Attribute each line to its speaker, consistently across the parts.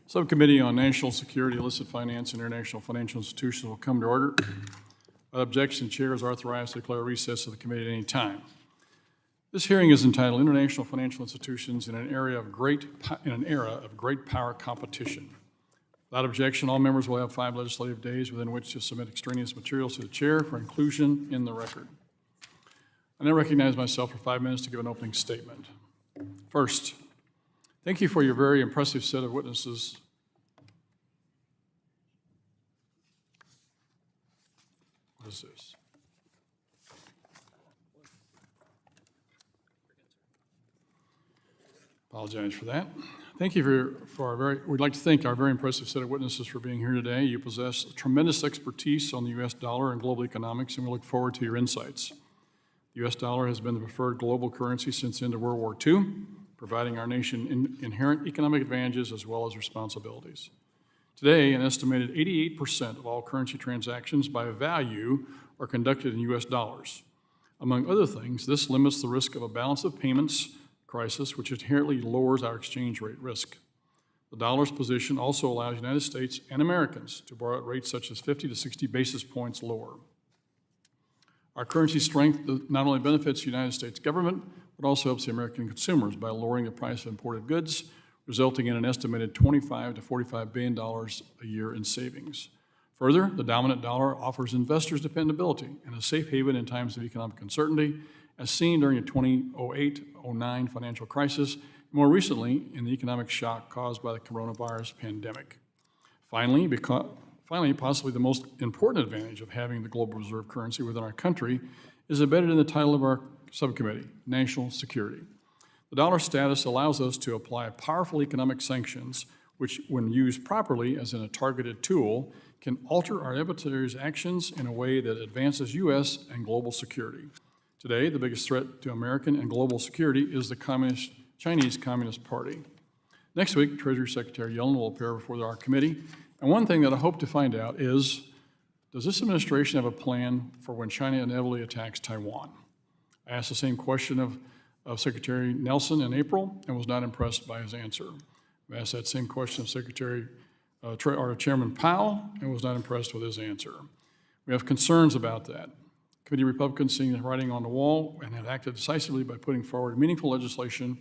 Speaker 1: Subcommittee on National Security, Illicit Finance, and International Financial Institutions will come to order. Without objection, the chair is authorized to declare recess of the committee at any time. This hearing is entitled International Financial Institutions in an Era of Great Power Competition. Without objection, all members will have 5 legislative days within which to submit extraneous materials to the chair for inclusion in the record. I now recognize myself for 5 minutes to give an opening statement. First, thank you for your very impressive set of witnesses. What is this? Apologize for that. Thank you we'd like to thank our very impressive set of witnesses for being here today. You possess tremendous expertise on the U.S. dollar and global economics, and we look forward to your insights. The U.S. dollar has been the preferred global currency since the end of World War II, providing our nation inherent economic advantages as well as responsibilities. Today, an estimated 88% of all currency transactions by value are conducted in U.S. dollars. Among other things, this limits the risk of a balance of payments crisis, which inherently lowers our exchange rate risk. The dollar's position also allows the United States and Americans to borrow at rates such as 50 to 60 basis points lower. Our currency strength not only benefits the United States government, but also helps the American consumers by lowering the price of imported goods, resulting in an estimated $25 to $45 billion a year in savings. Further, the dominant dollar offers investors dependability and a safe haven in times of economic uncertainty, as seen during the 2008-09 financial crisis, and more recently in the economic shock caused by the coronavirus pandemic. Finally, possibly the most important advantage of having the global reserve currency within our country is embedded in the title of our subcommittee, National Security. The dollar status allows us to apply powerful economic sanctions, which, when used properly as in a targeted tool, can alter our adversaries' actions in a way that advances U.S. and global security. Today, the biggest threat to American and global security is the Chinese Communist Party. Next week, Treasury Secretary Yellen will appear before our committee, and one thing that I hope to find out is, does this administration have a plan for when China inevitably attacks Taiwan? I asked the same question of Secretary Nelson in April and was not impressed by his answer. I asked that same question of Chairman Powell and was not impressed with his answer. We have concerns about that. Committee Republicans seeing the writing on the wall and have acted decisively by putting forward meaningful legislation.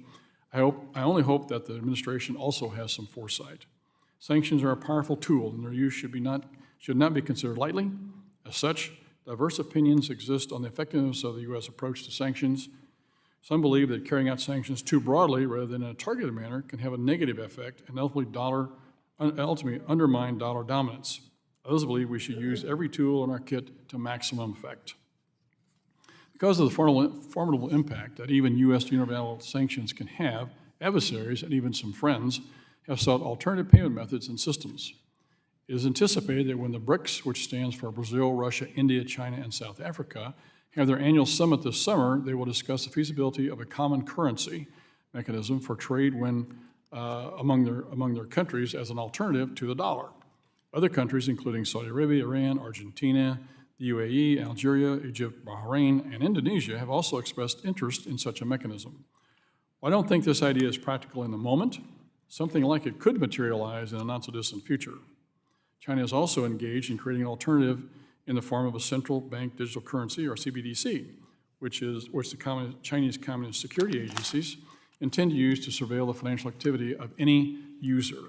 Speaker 1: I only hope that the administration also has some foresight. Sanctions are a powerful tool, and their use should not be considered lightly. As such, diverse opinions exist on the effectiveness of the U.S. approach to sanctions. Some believe that carrying out sanctions too broadly rather than in a targeted manner can have a negative effect and ultimately undermine dollar dominance. Others believe we should use every tool in our kit to maximum effect. Because of the formidable impact that even U.S. unilateral sanctions can have, adversaries and even some friends have sought alternative payment methods and systems. It is anticipated that when the BRICS, which stands for Brazil, Russia, India, China, and South Africa, have their annual summit this summer, they will discuss the feasibility of a common currency mechanism for trade among their countries as an alternative to the dollar. Other countries, including Saudi Arabia, Iran, Argentina, the UAE, Algeria, Egypt, Bahrain, and Indonesia have also expressed interest in such a mechanism. While I don't think this idea is practical in the moment, something like it could materialize in a not-so-distant future. China is also engaged in creating an alternative in the form of a central bank digital currency, or CBDC, which the Chinese Communist security agencies intend to use to surveil the financial activity of any user.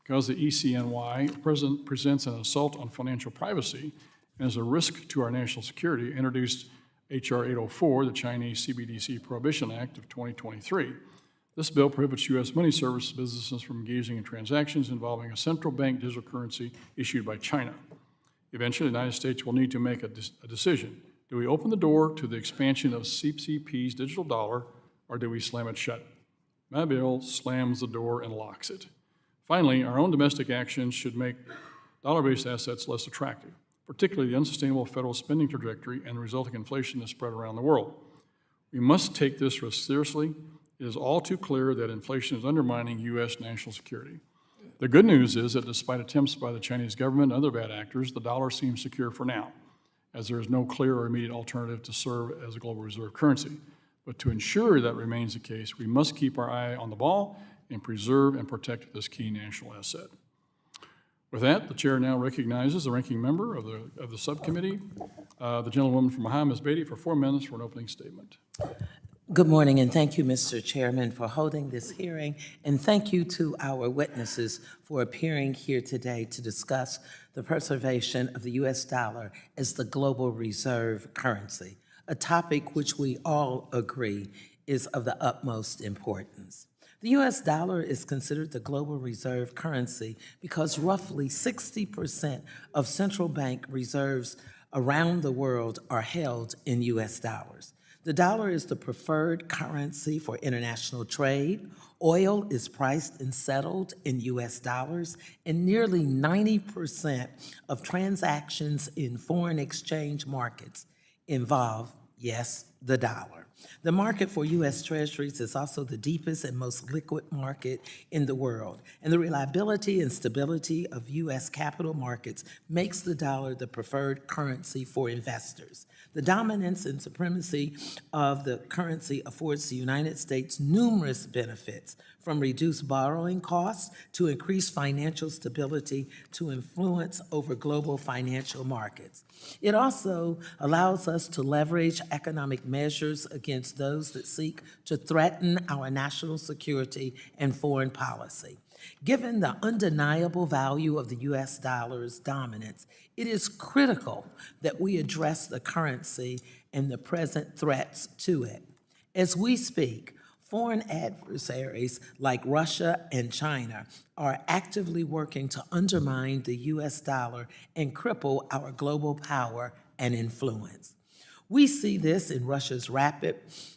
Speaker 1: Because the ECNY presents an assault on financial privacy and is a risk to our national security, introduced H.R. 804, the Chinese CBDC Prohibition Act of 2023. This bill prohibits U.S. money service businesses from engaging in transactions involving a central bank digital currency issued by China. Eventually, the United States will need to make a decision. Do we open the door to the expansion of CCP's digital dollar, or do we slam it shut? My bill slams the door and locks it. Finally, our own domestic actions should make dollar-based assets less attractive, particularly the unsustainable federal spending trajectory and the resulting inflation that's spread around the world. We must take this risk seriously. It is all too clear that inflation is undermining U.S. national security. The good news is that despite attempts by the Chinese government and other bad actors, the dollar seems secure for now, as there is no clear or immediate alternative to serve as a global reserve currency. But to ensure that remains the case, we must keep our eye on the ball and preserve and protect this key national asset. With that, the chair now recognizes the ranking member of the subcommittee, the gentlewoman from Ohio, Ms. Beatty, for 4 minutes for an opening statement.
Speaker 2: Good morning, and thank you, Mr. Chairman, for holding this hearing, and thank you to our witnesses for appearing here today to discuss the preservation of the U.S. dollar as the global reserve currency, a topic which we all agree is of the utmost importance. The U.S. dollar is considered the global reserve currency because roughly 60% of central bank reserves around the world are held in U.S. dollars. The dollar is the preferred currency for international trade. Oil is priced and settled in U.S. dollars, and nearly 90% of transactions in foreign exchange markets involve, yes, the dollar. The market for U.S. Treasuries is also the deepest and most liquid market in the world, and the reliability and stability of U.S. capital markets makes the dollar the preferred currency for investors. The dominance and supremacy of the currency affords the United States numerous benefits, from reduced borrowing costs to increased financial stability to influence over global financial markets. It also allows us to leverage economic measures against those that seek to threaten our national security and foreign policy. Given the undeniable value of the U.S. dollar's dominance, it is critical that we address the currency and the present threats to it. As we speak, foreign adversaries like Russia and China are actively working to undermine the U.S. dollar and cripple our global power and influence. We see this in Russia's rapid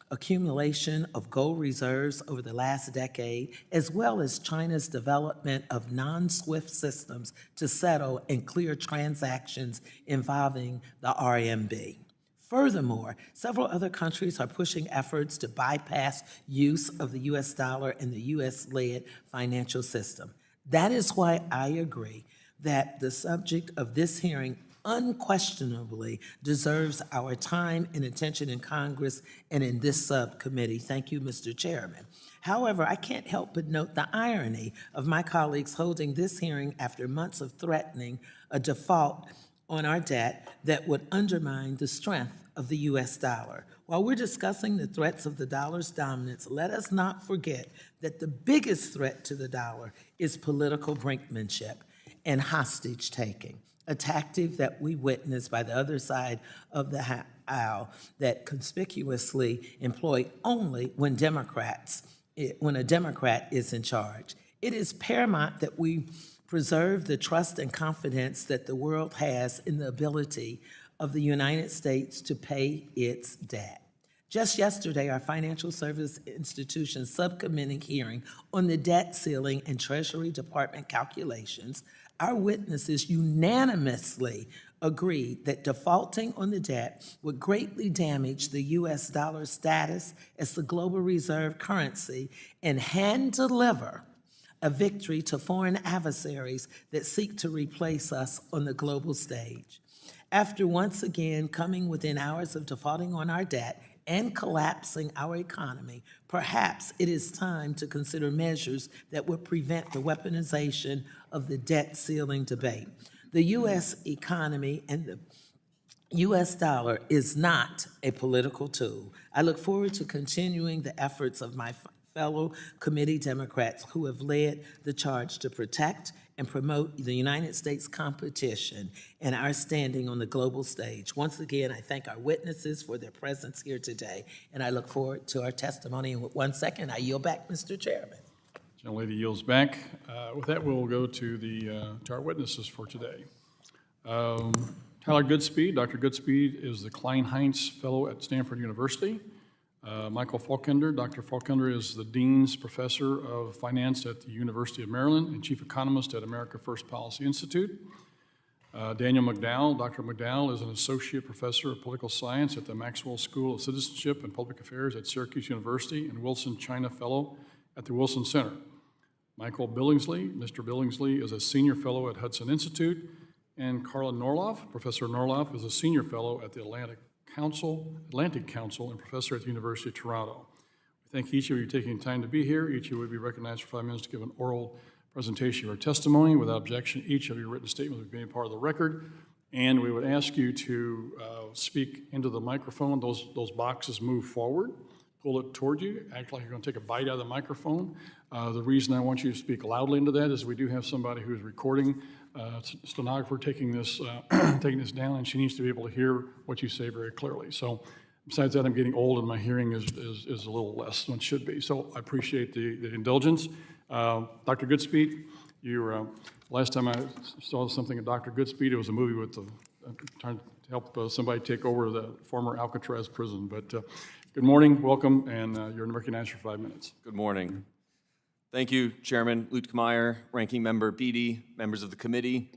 Speaker 2: accumulation of gold reserves over the last decade, as well as China's development of non-SWIFT systems to settle and clear transactions involving the RMB. Furthermore, several other countries are pushing efforts to bypass use of the U.S. dollar in the U.S.-led financial system. That is why I agree that the subject of this hearing unquestionably deserves our time and attention in Congress and in this subcommittee. Thank you, Mr. Chairman. However, I can't help but note the irony of my colleagues holding this hearing after months of threatening a default on our debt that would undermine the strength of the U.S. dollar. While we're discussing the threats of the dollar's dominance, let us not forget that the biggest threat to the dollar is political brinkmanship and hostage-taking, a tactic that we witness by the other side of the aisle that conspicuously employed only when a Democrat is in charge. It is paramount that we preserve the trust and confidence that the world has in the ability of the United States to pay its debt. Just yesterday, our Financial Service Institution Subcommittee hearing on the debt ceiling and Treasury Department calculations, our witnesses unanimously agreed that defaulting on the debt would greatly damage the U.S. dollar's status as the global reserve currency and hand-deliver a victory to foreign adversaries that seek to replace us on the global stage. After once again coming within hours of defaulting on our debt and collapsing our economy, perhaps it is time to consider measures that would prevent the weaponization of the debt ceiling debate. The U.S. economy and the U.S. dollar is not a political tool. I look forward to continuing the efforts of my fellow committee Democrats who have led the charge to protect and promote the United States competition and our standing on the global stage. Once again, I thank our witnesses for their presence here today, and I look forward to our testimony. And with 1 second, I yield back, Mr. Chairman.
Speaker 1: The gentlelady yields back. With that, we'll go to our witnesses for today. Tyler Goodspeed. Dr. Goodspeed is the Klein-Heinz Fellow at Stanford University. Michael Falkender. Dr. Falkender is the Dean's Professor of Finance at the University of Maryland and Chief Economist at America First Policy Institute. Daniel McDowell. Dr. McDowell is an Associate Professor of Political Science at the Maxwell School of Citizenship and Public Affairs at Syracuse University and Wilson China Fellow at the Wilson Center. Michael Billingsley. Mr. Billingsley is a Senior Fellow at Hudson Institute. And Carla Norloff. Professor Norloff is a Senior Fellow at the Atlantic Council and Professor at the University of Toronto. Thank each of you for taking time to be here. Each of you would be recognized for 5 minutes to give an oral presentation of your testimony. Without objection, each of your written statements would be made part of the record. And we would ask you to speak into the microphone. Those boxes move forward. Pull it toward you. Act like you're going to take a bite out of the microphone. The reason I want you to speak loudly into that is we do have somebody who is recording, stenographer taking this down, and she needs to be able to hear what you say very clearly. So besides that, I'm getting old and my hearing is a little less than it should be. So I appreciate the indulgence. Dr. Goodspeed, last time I saw something of Dr. Goodspeed, it was a movie with trying to help somebody take over the former Alcatraz prison. But good morning, welcome, and you're recognized for 5 minutes.
Speaker 3: Good morning. Thank you, Chairman Lutkemeyer, Ranking Member Beatty, members of the committee.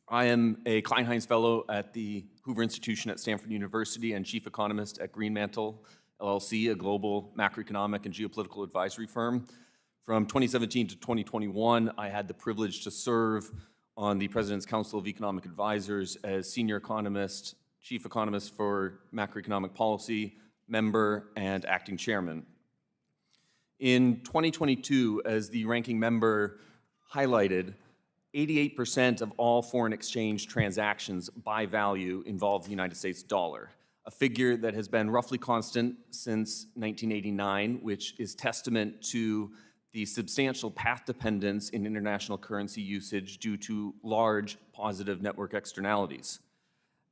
Speaker 3: I am a Klein-Heinz Fellow at the Hoover Institution at Stanford University and Chief Economist at Greenmantle LLC, a global macroeconomic and geopolitical advisory firm. From 2017 to 2021, I had the privilege to serve on the President's Council of Economic Advisors as Senior Economist, Chief Economist for Macroeconomic Policy, Member, and Acting Chairman. In 2022, as the Ranking Member highlighted, 88% of all foreign exchange transactions by value involve the United States dollar, a figure that has been roughly constant since 1989, which is testament to the substantial path dependence in international currency usage due to large positive network externalities.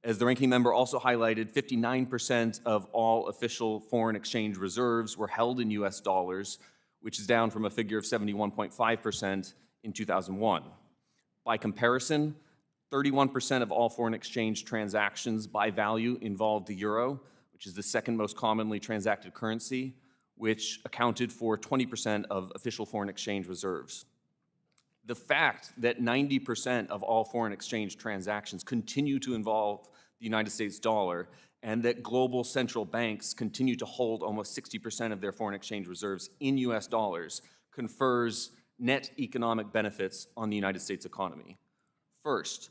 Speaker 3: As the Ranking Member also highlighted, 59% of all official foreign exchange reserves were held in US dollars, which is down from a figure of 71.5% in 2001. By comparison, 31% of all foreign exchange transactions by value involved the euro, which is the second most commonly transacted currency, which accounted for 20% of official foreign exchange reserves. The fact that 90% of all foreign exchange transactions continue to involve the United States dollar and that global central banks continue to hold almost 60% of their foreign exchange reserves in US dollars confers net economic benefits on the United States economy. First,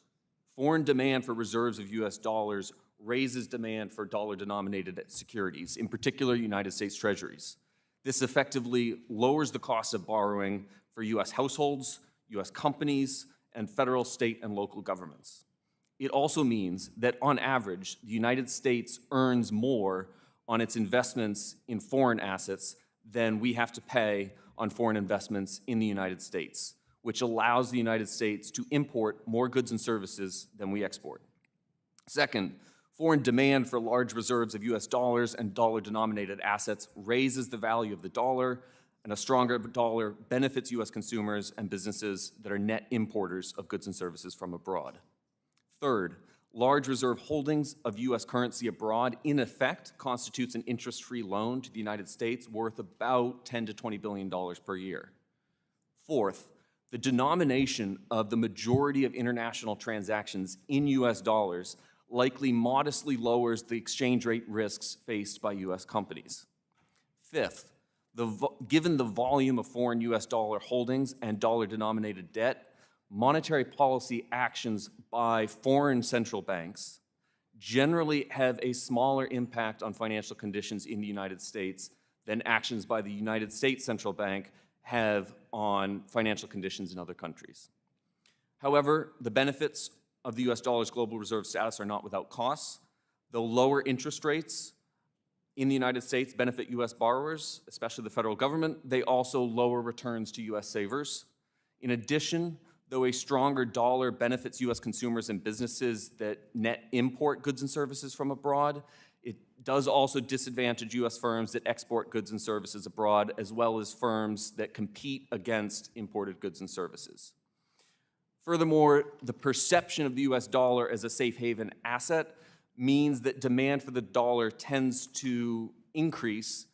Speaker 3: foreign demand for reserves of US dollars raises demand for dollar-denominated securities, in particular United States Treasuries. This effectively lowers the cost of borrowing for US households, US companies, and federal, state, and local governments. It also means that on average, the United States earns more on its investments in foreign assets than we have to pay on foreign investments in the United States, which allows the United States to import more goods and services than we export. Second, foreign demand for large reserves of US dollars and dollar-denominated assets raises the value of the dollar, and a stronger dollar benefits US consumers and businesses that are net importers of goods and services from abroad. Third, large reserve holdings of US currency abroad in effect constitutes an interest-free loan to the United States worth about $10 to $20 billion per year. Fourth, the denomination of the majority of international transactions in US dollars likely modestly lowers the exchange rate risks faced by US companies. Fifth, given the volume of foreign US dollar holdings and dollar-denominated debt, monetary policy actions by foreign central banks generally have a smaller impact on financial conditions in the United States than actions by the United States Central Bank have on financial conditions in other countries. However, the benefits of the US dollar's global reserve status are not without costs. Though lower interest rates in the United States benefit US borrowers, especially the federal government, they also lower returns to US savers. In addition, though a stronger dollar benefits US consumers and businesses that net import goods and services from abroad, it does also disadvantage US firms that export goods and services abroad, as well as firms that compete against imported goods and services. Furthermore, the perception of the US dollar as a safe haven asset means that demand for the dollar tends to increase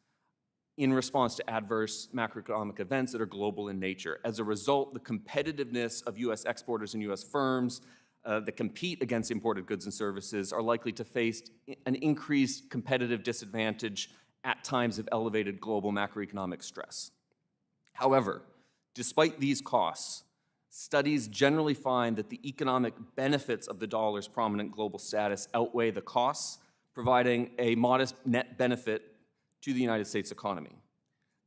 Speaker 3: in response to adverse macroeconomic events that are global in nature. As a result, the competitiveness of US exporters and US firms that compete against imported goods and services are likely to face an increased competitive disadvantage at times of elevated global macroeconomic stress. However, despite these costs, studies generally find that the economic benefits of the dollar's prominent global status outweigh the costs, providing a modest net benefit to the United States economy.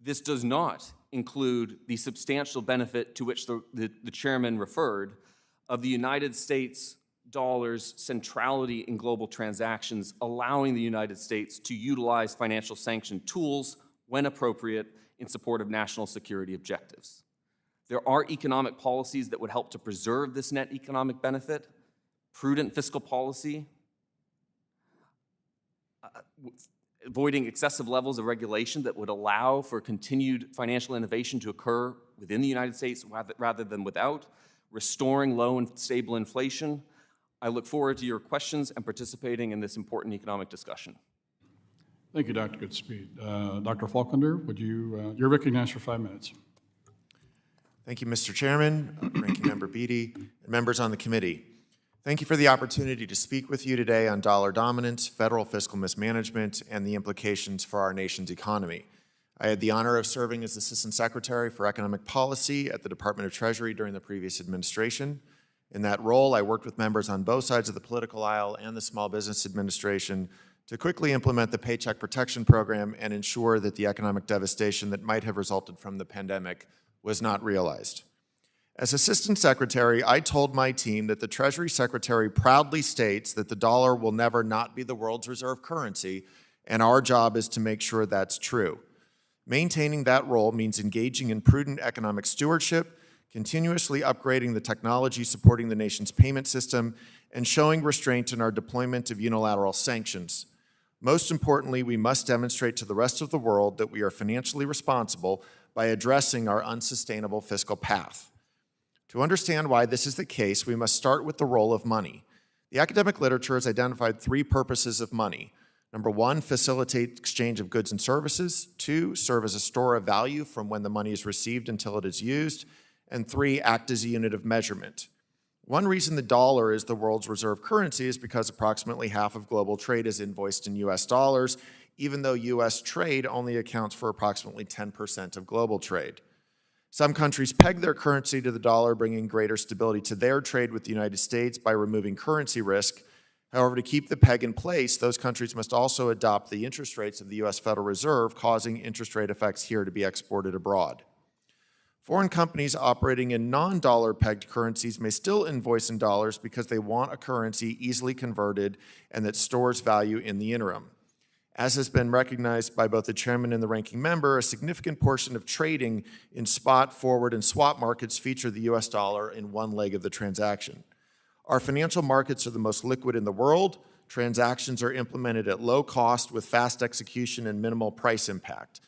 Speaker 3: This does not include the substantial benefit to which the chairman referred of the United States dollar's centrality in global transactions, allowing the United States to utilize financial sanction tools when appropriate in support of national security objectives. There are economic policies that would help to preserve this net economic benefit, prudent fiscal policy, avoiding excessive levels of regulation that would allow for continued financial innovation to occur within the United States rather than without, restoring low and stable inflation. I look forward to your questions and participating in this important economic discussion.
Speaker 1: Thank you, Dr. Goodspeed. Dr. Falkender, you're recognized for 5 minutes.
Speaker 4: Thank you, Mr. Chairman, Ranking Member Beatty, and members on the committee. Thank you for the opportunity to speak with you today on dollar dominance, federal fiscal mismanagement, and the implications for our nation's economy. I had the honor of serving as Assistant Secretary for Economic Policy at the Department of Treasury during the previous administration. In that role, I worked with members on both sides of the political aisle and the Small Business Administration to quickly implement the Paycheck Protection Program and ensure that the economic devastation that might have resulted from the pandemic was not realized. As Assistant Secretary, I told my team that the Treasury Secretary proudly states that the dollar will never not be the world's reserve currency, and our job is to make sure that's true. Maintaining that role means engaging in prudent economic stewardship, continuously upgrading the technology supporting the nation's payment system, and showing restraint in our deployment of unilateral sanctions. Most importantly, we must demonstrate to the rest of the world that we are financially responsible by addressing our unsustainable fiscal path. To understand why this is the case, we must start with the role of money. The academic literature has identified 3 purposes of money. Number 1, facilitate exchange of goods and services. 2, serve as a store of value from when the money is received until it is used. And 3, act as a unit of measurement. One reason the dollar is the world's reserve currency is because approximately half of global trade is invoiced in US dollars, even though US trade only accounts for approximately 10% of global trade. Some countries peg their currency to the dollar, bringing greater stability to their trade with the United States by removing currency risk. However, to keep the peg in place, those countries must also adopt the interest rates of the US Federal Reserve, causing interest rate effects here to be exported abroad. Foreign companies operating in non-dollar pegged currencies may still invoice in dollars because they want a currency easily converted and that stores value in the interim. As has been recognized by both the chairman and the ranking member, a significant portion of trading in spot, forward, and swap markets feature the US dollar in one leg of the transaction. Our financial markets are the most liquid in the world. Transactions are implemented at low cost with fast execution and minimal price impact.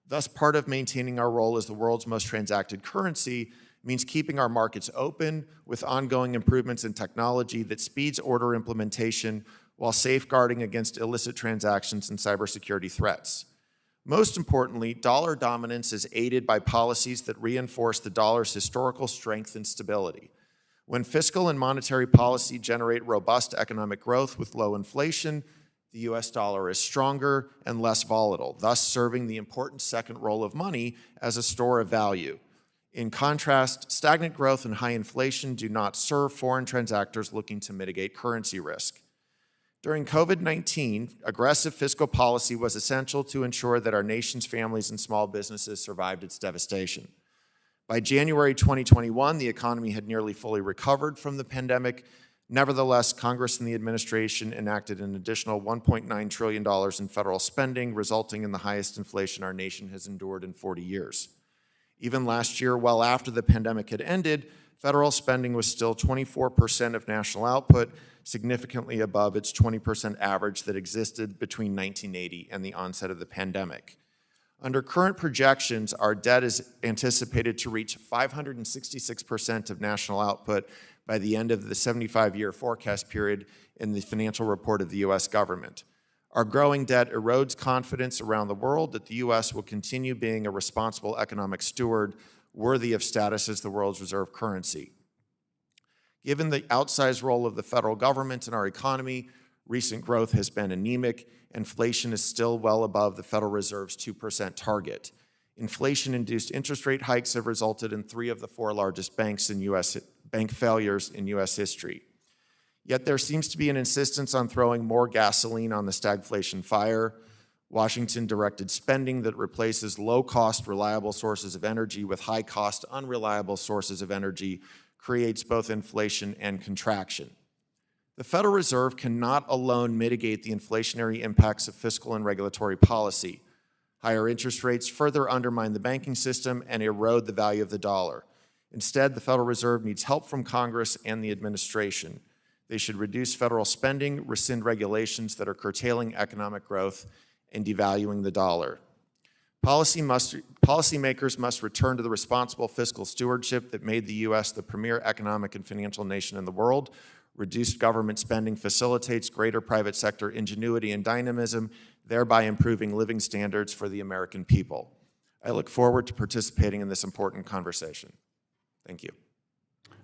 Speaker 4: Thus, part of maintaining our role as the world's most transacted currency means keeping our markets open with ongoing improvements in technology that speeds order implementation while safeguarding against illicit transactions and cybersecurity threats. Most importantly, dollar dominance is aided by policies that reinforce the dollar's historical strength and stability. When fiscal and monetary policy generate robust economic growth with low inflation, the US dollar is stronger and less volatile, thus serving the important second role of money as a store of value. In contrast, stagnant growth and high inflation do not serve foreign transactors looking to mitigate currency risk. During COVID-19, aggressive fiscal policy was essential to ensure that our nation's families and small businesses survived its devastation. By January 2021, the economy had nearly fully recovered from the pandemic. Nevertheless, Congress and the administration enacted an additional $1.9 trillion in federal spending, resulting in the highest inflation our nation has endured in 40 years. Even last year, well after the pandemic had ended, federal spending was still 24% of national output, significantly above its 20% average that existed between 1980 and the onset of the pandemic. Under current projections, our debt is anticipated to reach 566% of national output by the end of the 75-year forecast period in the financial report of the U.S. government. Our growing debt erodes confidence around the world that the U.S. will continue being a responsible economic steward worthy of status as the world's reserve currency. Given the outsized role of the federal government in our economy, recent growth has been anemic. Inflation is still well above the Federal Reserve's 2% target. Inflation-induced interest rate hikes have resulted in 3 of the 4 largest bank failures in U.S. history. Yet there seems to be an insistence on throwing more gasoline on the stagflation fire. Washington-directed spending that replaces low-cost, reliable sources of energy with high-cost, unreliable sources of energy creates both inflation and contraction. The Federal Reserve cannot alone mitigate the inflationary impacts of fiscal and regulatory policy. Higher interest rates further undermine the banking system and erode the value of the dollar. Instead, the Federal Reserve needs help from Congress and the administration. They should reduce federal spending, rescind regulations that are curtailing economic growth, and devaluing the dollar. Policymakers must return to the responsible fiscal stewardship that made the U.S. the premier economic and financial nation in the world. Reduced government spending facilitates greater private sector ingenuity and dynamism, thereby improving living standards for the American people. I look forward to participating in this important conversation. Thank you.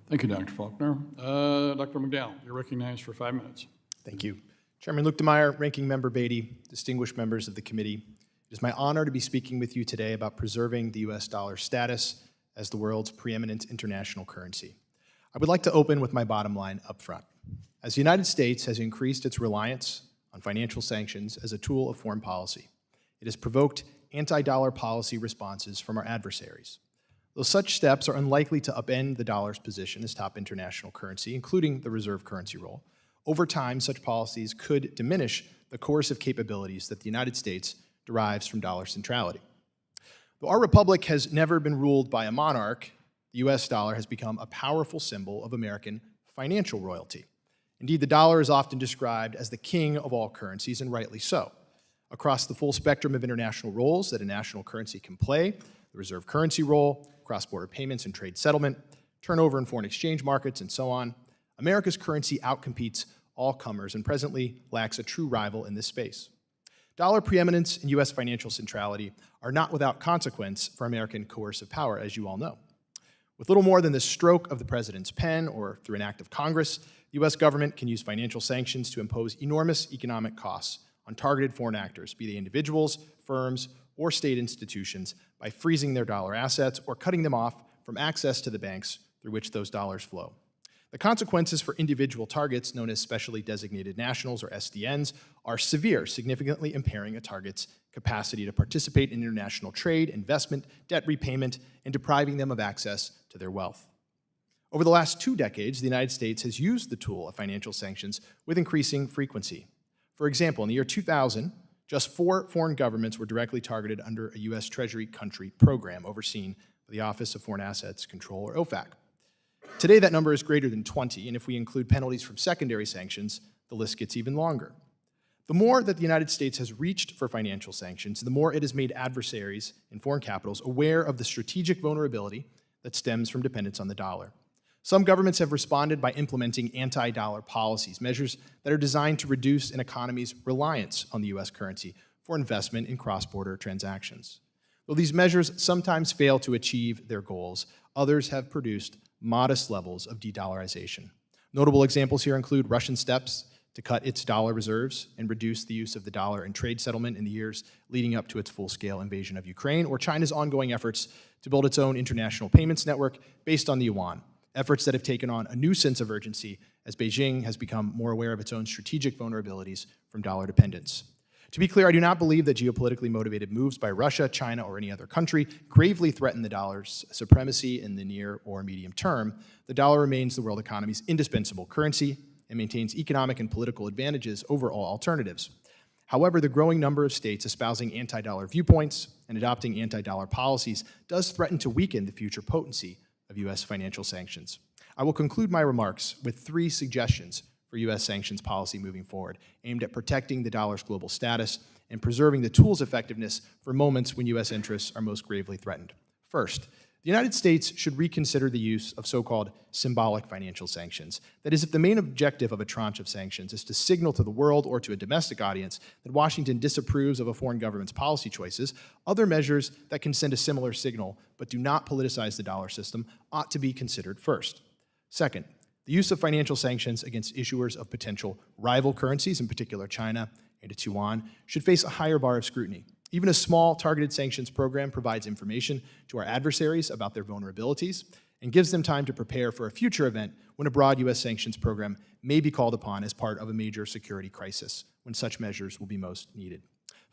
Speaker 1: Thank you, Dr. Faulkner. Dr. McDowell, you're recognized for 5 minutes.
Speaker 5: Thank you. Chairman Luke DeMeyer, Ranking Member Beatty, distinguished members of the committee, it is my honor to be speaking with you today about preserving the U.S. dollar's status as the world's preeminent international currency. I would like to open with my bottom line up front. As the United States has increased its reliance on financial sanctions as a tool of foreign policy, it has provoked anti-dollar policy responses from our adversaries. Though such steps are unlikely to upend the dollar's position as top international currency, including the reserve currency role, over time, such policies could diminish the coercive capabilities that the United States derives from dollar centrality. Though our republic has never been ruled by a monarch, the U.S. dollar has become a powerful symbol of American financial royalty. Indeed, the dollar is often described as the king of all currencies, and rightly so. Across the full spectrum of international roles that a national currency can play, the reserve currency role, cross-border payments and trade settlement, turnover in foreign exchange markets, and so on, America's currency outcompetes all comers and presently lacks a true rival in this space. Dollar preeminence and U.S. financial centrality are not without consequence for American coercive power, as you all know. With little more than the stroke of the president's pen or through an act of Congress, the U.S. government can use financial sanctions to impose enormous economic costs on targeted foreign actors, be they individuals, firms, or state institutions, by freezing their dollar assets or cutting them off from access to the banks through which those dollars flow. The consequences for individual targets, known as specially designated nationals or SDNs, are severe, significantly impairing a target's capacity to participate in international trade, investment, debt repayment, and depriving them of access to their wealth. Over the last 2 decades, the United States has used the tool of financial sanctions with increasing frequency. For example, in the year 2000, just 4 foreign governments were directly targeted under a U.S. Treasury country program overseen by the Office of Foreign Assets Control, or OFAC. Today, that number is greater than 20, and if we include penalties from secondary sanctions, the list gets even longer. The more that the United States has reached for financial sanctions, the more it has made adversaries in foreign capitals aware of the strategic vulnerability that stems from dependence on the dollar. Some governments have responded by implementing anti-dollar policies, measures that are designed to reduce an economy's reliance on the U.S. currency for investment in cross-border transactions. Though these measures sometimes fail to achieve their goals, others have produced modest levels of de-dollarization. Notable examples here include Russian steps to cut its dollar reserves and reduce the use of the dollar in trade settlement in the years leading up to its full-scale invasion of Ukraine, or China's ongoing efforts to build its own international payments network based on the yuan, efforts that have taken on a new sense of urgency as Beijing has become more aware of its own strategic vulnerabilities from dollar dependence. To be clear, I do not believe that geopolitically motivated moves by Russia, China, or any other country gravely threaten the dollar's supremacy in the near or medium term. The dollar remains the world economy's indispensable currency and maintains economic and political advantages over all alternatives. However, the growing number of states espousing anti-dollar viewpoints and adopting anti-dollar policies does threaten to weaken the future potency of U.S. financial sanctions. I will conclude my remarks with 3 suggestions for U.S. sanctions policy moving forward, aimed at protecting the dollar's global status and preserving the tool's effectiveness for moments when U.S. interests are most gravely threatened. First, the United States should reconsider the use of so-called symbolic financial sanctions. That is, if the main objective of a tranche of sanctions is to signal to the world or to a domestic audience that Washington disapproves of a foreign government's policy choices, other measures that can send a similar signal but do not politicize the dollar system ought to be considered first. Second, the use of financial sanctions against issuers of potential rival currencies, in particular China and its yuan, should face a higher bar of scrutiny. Even a small targeted sanctions program provides information to our adversaries about their vulnerabilities and gives them time to prepare for a future event when a broad U.S. sanctions program may be called upon as part of a major security crisis, when such measures will be most needed.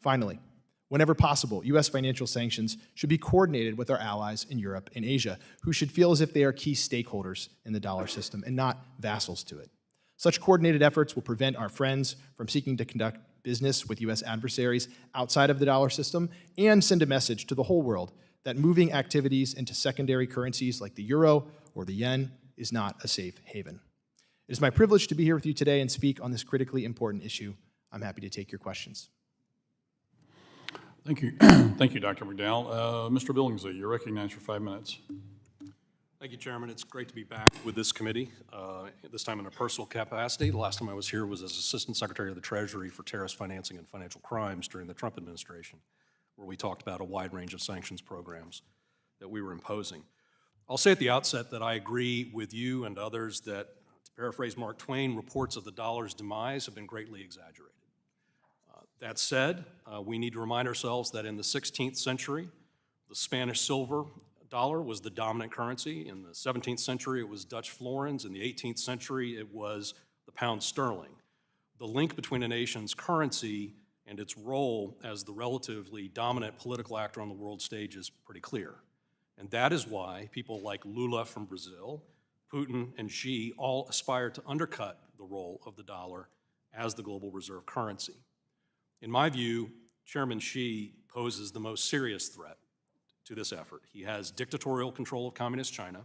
Speaker 5: Finally, whenever possible, U.S. financial sanctions should be coordinated with our allies in Europe and Asia, who should feel as if they are key stakeholders in the dollar system and not vassals to it. Such coordinated efforts will prevent our friends from seeking to conduct business with U.S. adversaries outside of the dollar system and send a message to the whole world that moving activities into secondary currencies like the euro or the yen is not a safe haven. It is my privilege to be here with you today and speak on this critically important issue. I'm happy to take your questions.
Speaker 1: Thank you. Thank you, Dr. McDowell. Mr. Billingsley, you're recognized for 5 minutes.
Speaker 6: Thank you, Chairman. It's great to be back with this committee, this time in a personal capacity. The last time I was here was as Assistant Secretary of the Treasury for Terrorist Financing and Financial Crimes during the Trump administration, where we talked about a wide range of sanctions programs that we were imposing. I'll say at the outset that I agree with you and others that, to paraphrase Mark Twain, reports of the dollar's demise have been greatly exaggerated. That said, we need to remind ourselves that in the 16th century, the Spanish silver dollar was the dominant currency. In the 17th century, it was Dutch florins. In the 18th century, it was the pound sterling. The link between a nation's currency and its role as the relatively dominant political actor on the world stage is pretty clear. And that is why people like Lula from Brazil, Putin, and Xi all aspire to undercut the role of the dollar as the global reserve currency. In my view, Chairman Xi poses the most serious threat to this effort. He has dictatorial control of Communist China.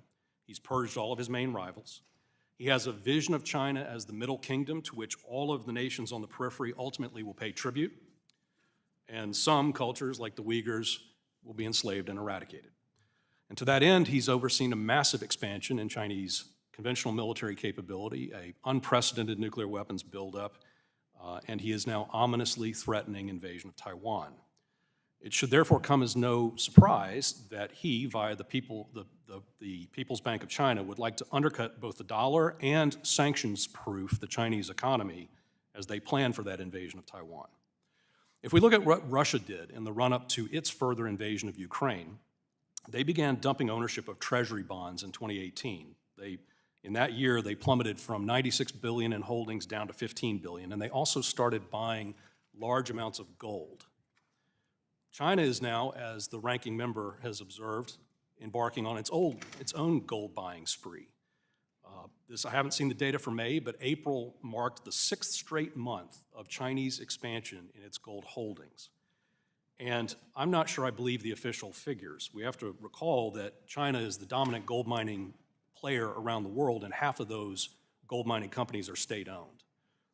Speaker 6: He's purged all of his main rivals. He has a vision of China as the middle kingdom to which all of the nations on the periphery ultimately will pay tribute. And some cultures, like the Uyghurs, will be enslaved and eradicated. And to that end, he's overseen a massive expansion in Chinese conventional military capability, an unprecedented nuclear weapons buildup, and he is now ominously threatening invasion of Taiwan. It should therefore come as no surprise that he, via the People's Bank of China, would like to undercut both the dollar and sanctions-proof the Chinese economy as they plan for that invasion of Taiwan. If we look at what Russia did in the run-up to its further invasion of Ukraine, they began dumping ownership of treasury bonds in 2018. In that year, they plummeted from $96 billion in holdings down to $15 billion, and they also started buying large amounts of gold. China is now, as the ranking member has observed, embarking on its own gold buying spree. I haven't seen the data for May, but April marked the 6th straight month of Chinese expansion in its gold holdings. And I'm not sure I believe the official figures. We have to recall that China is the dominant gold mining player around the world, and half of those gold mining companies are state-owned.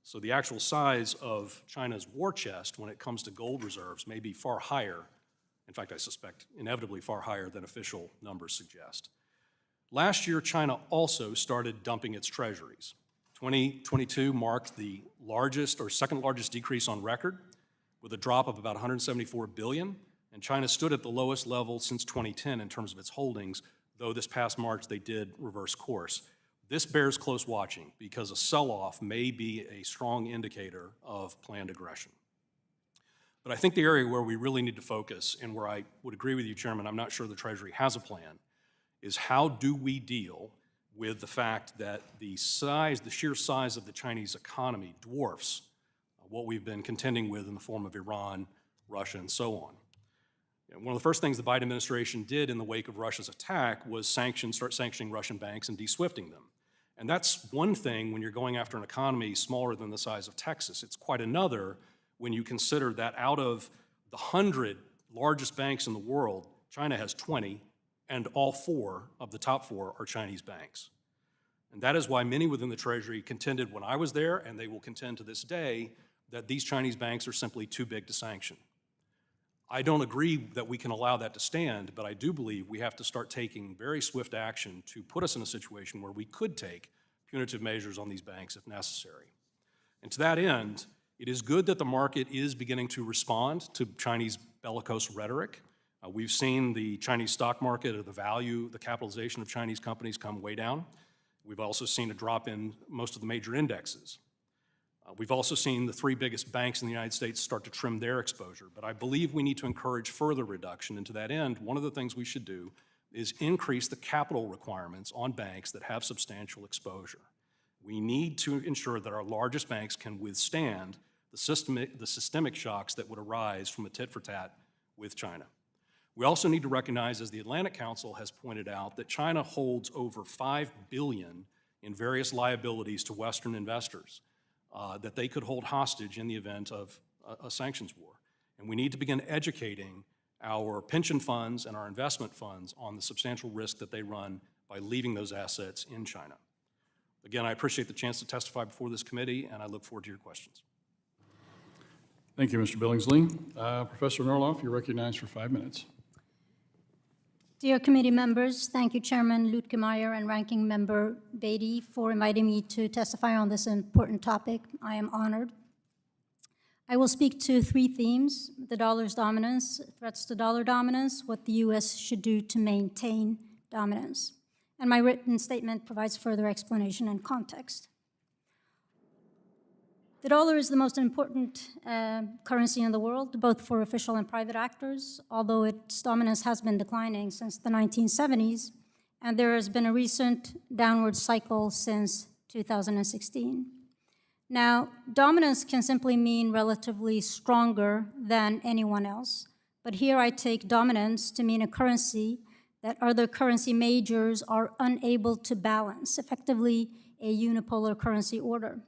Speaker 6: So the actual size of China's war chest when it comes to gold reserves may be far higher, in fact, I suspect inevitably far higher than official numbers suggest. Last year, China also started dumping its treasuries. 2022 marked the largest or second largest decrease on record, with a drop of about $174 billion, and China stood at the lowest level since 2010 in terms of its holdings, though this past March they did reverse course. This bears close watching because a sell-off may be a strong indicator of planned aggression. But I think the area where we really need to focus, and where I would agree with you, Chairman, I'm not sure the Treasury has a plan, is how do we deal with the fact that the sheer size of the Chinese economy dwarfs what we've been contending with in the form of Iran, Russia, and so on. And one of the first things the Biden administration did in the wake of Russia's attack was start sanctioning Russian banks and de-SWIFTing them. And that's one thing when you're going after an economy smaller than the size of Texas. It's quite another when you consider that out of the 100 largest banks in the world, China has 20, and all 4 of the top 4 are Chinese banks. And that is why many within the Treasury contended when I was there, and they will contend to this day, that these Chinese banks are simply too big to sanction. I don't agree that we can allow that to stand, but I do believe we have to start taking very swift action to put us in a situation where we could take punitive measures on these banks if necessary. And to that end, it is good that the market is beginning to respond to Chinese bellicose rhetoric. We've seen the Chinese stock market, or the capitalization of Chinese companies come way down. We've also seen a drop in most of the major indexes. We've also seen the 3 biggest banks in the United States start to trim their exposure, but I believe we need to encourage further reduction. And to that end, one of the things we should do is increase the capital requirements on banks that have substantial exposure. We need to ensure that our largest banks can withstand the systemic shocks that would arise from a tit-for-tat with China. We also need to recognize, as the Atlantic Council has pointed out, that China holds over $5 billion in various liabilities to Western investors that they could hold hostage in the event of a sanctions war. And we need to begin educating our pension funds and our investment funds on the substantial risk that they run by leaving those assets in China. Again, I appreciate the chance to testify before this committee, and I look forward to your questions.
Speaker 1: Thank you, Mr. Billingsley. Professor Norloff, you're recognized for 5 minutes.
Speaker 7: Dear committee members, thank you Chairman Luetkemeyer and Ranking Member Beatty for inviting me to testify on this important topic. I am honored. I will speak to 3 themes: the dollar's dominance, threats to dollar dominance, what the U.S. should do to maintain dominance. And my written statement provides further explanation and context. The dollar is the most important currency in the world, both for official and private actors, although its dominance has been declining since the 1970s, and there has been a recent downward cycle since 2016. Now, dominance can simply mean relatively stronger than anyone else, but here I take dominance to mean a currency that other currency majors are unable to balance, effectively a unipolar currency order.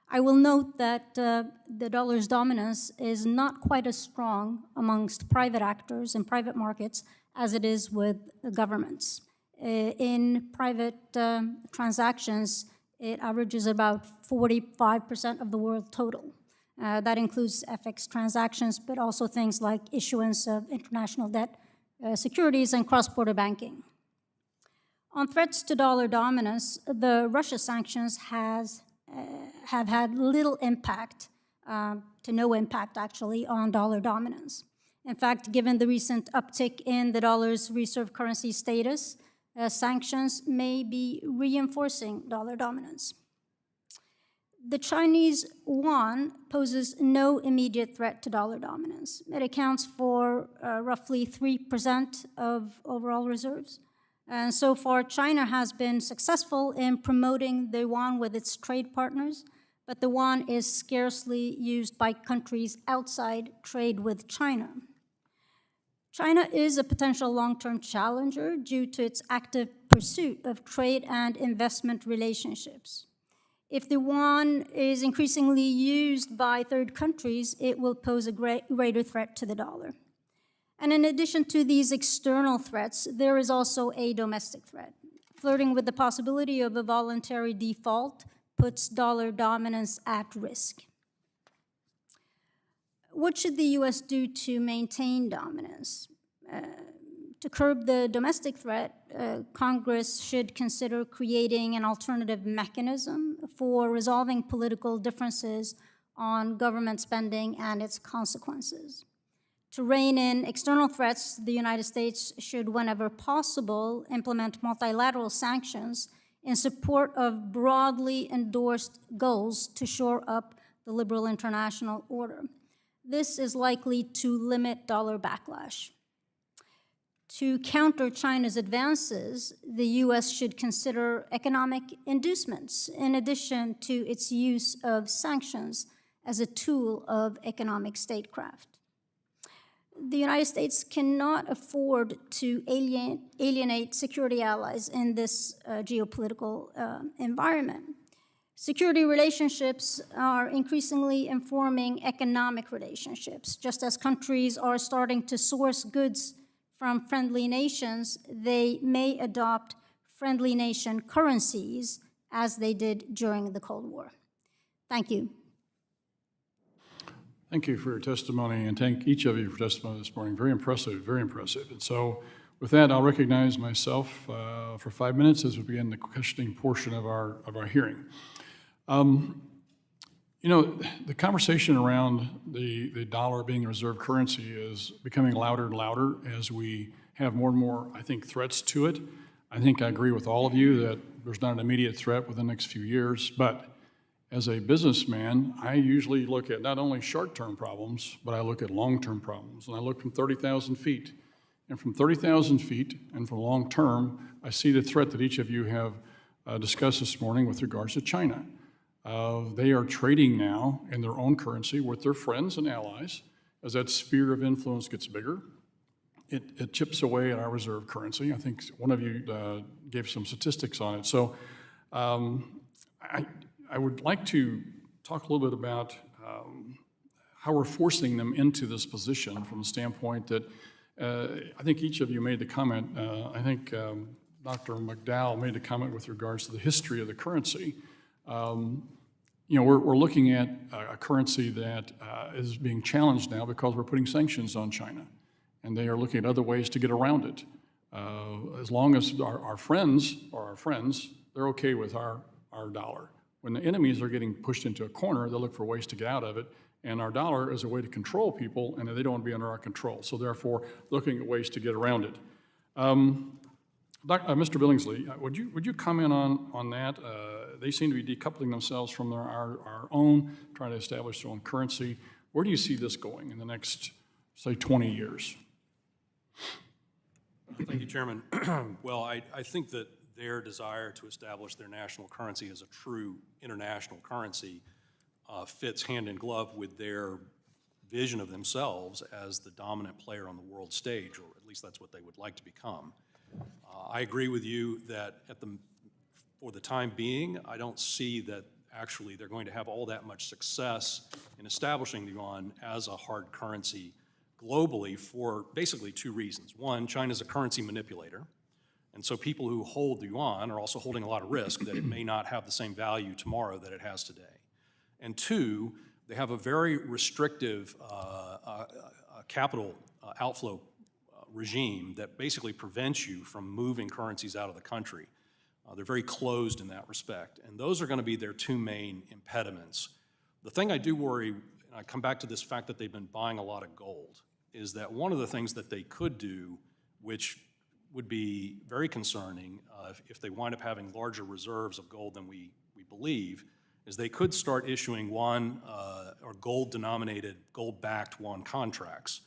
Speaker 7: I will note that the dollar's dominance is not quite as strong amongst private actors in private markets as it is with governments. In private transactions, it averages about 45% of the world total. That includes FX transactions, but also things like issuance of international debt securities and cross-border banking. On threats to dollar dominance, the Russia sanctions have had little impact, to no impact actually, on dollar dominance. In fact, given the recent uptick in the dollar's reserve currency status, sanctions may be reinforcing dollar dominance. The Chinese yuan poses no immediate threat to dollar dominance. It accounts for roughly 3% of overall reserves. And so far, China has been successful in promoting the yuan with its trade partners, but the yuan is scarcely used by countries outside trade with China. China is a potential long-term challenger due to its active pursuit of trade and investment relationships. If the yuan is increasingly used by third countries, it will pose a greater threat to the dollar. And in addition to these external threats, there is also a domestic threat. Flirting with the possibility of a voluntary default puts dollar dominance at risk. What should the U.S. do to maintain dominance? To curb the domestic threat, Congress should consider creating an alternative mechanism for resolving political differences on government spending and its consequences. To rein in external threats, the United States should, whenever possible, implement multilateral sanctions in support of broadly endorsed goals to shore up the liberal international order. This is likely to limit dollar backlash. To counter China's advances, the U.S. should consider economic inducements in addition to its use of sanctions as a tool of economic statecraft. The United States cannot afford to alienate security allies in this geopolitical environment. Security relationships are increasingly informing economic relationships. Just as countries are starting to source goods from friendly nations, they may adopt friendly nation currencies as they did during the Cold War. Thank you.
Speaker 1: Thank you for your testimony, and thank each of you for testimony this morning. Very impressive, very impressive. And so with that, I'll recognize myself for 5 minutes as we begin the questioning portion of our hearing. You know, the conversation around the dollar being a reserve currency is becoming louder and louder as we have more and more, I think, threats to it. I think I agree with all of you that there's not an immediate threat within the next few years, but as a businessman, I usually look at not only short-term problems, but I look at long-term problems. And I look from 30,000 feet. And from 30,000 feet and from long-term, I see the threat that each of you have discussed this morning with regards to China. They are trading now in their own currency with their friends and allies. As that sphere of influence gets bigger, it chips away at our reserve currency. I think one of you gave some statistics on it. So I would like to talk a little bit about how we're forcing them into this position from the standpoint that I think each of you made the comment. I think Dr. McDowell made a comment with regards to the history of the currency. You know, we're looking at a currency that is being challenged now because we're putting sanctions on China, and they are looking at other ways to get around it. As long as our friends are our friends, they're okay with our dollar. When the enemies are getting pushed into a corner, they look for ways to get out of it, and our dollar is a way to control people, and they don't want to be under our control. So therefore, looking at ways to get around it. Mr. Billingsley, would you comment on that? They seem to be decoupling themselves from our own, trying to establish their own currency. Where do you see this going in the next, say, 20 years?
Speaker 6: Thank you, Chairman. Well, I think that their desire to establish their national currency as a true international currency fits hand in glove with their vision of themselves as the dominant player on the world stage, or at least that's what they would like to become. I agree with you that for the time being, I don't see that actually they're going to have all that much success in establishing the yuan as a hard currency globally for basically two reasons. One, China's a currency manipulator, and so people who hold the yuan are also holding a lot of risk that it may not have the same value tomorrow that it has today. And two, they have a very restrictive capital outflow regime that basically prevents you from moving currencies out of the country. They're very closed in that respect, and those are going to be their two main impediments. The thing I do worry, and I come back to this fact that they've been buying a lot of gold, is that one of the things that they could do, which would be very concerning if they wind up having larger reserves of gold than we believe, is they could start issuing yuan or gold-denominated, gold-backed yuan contracts.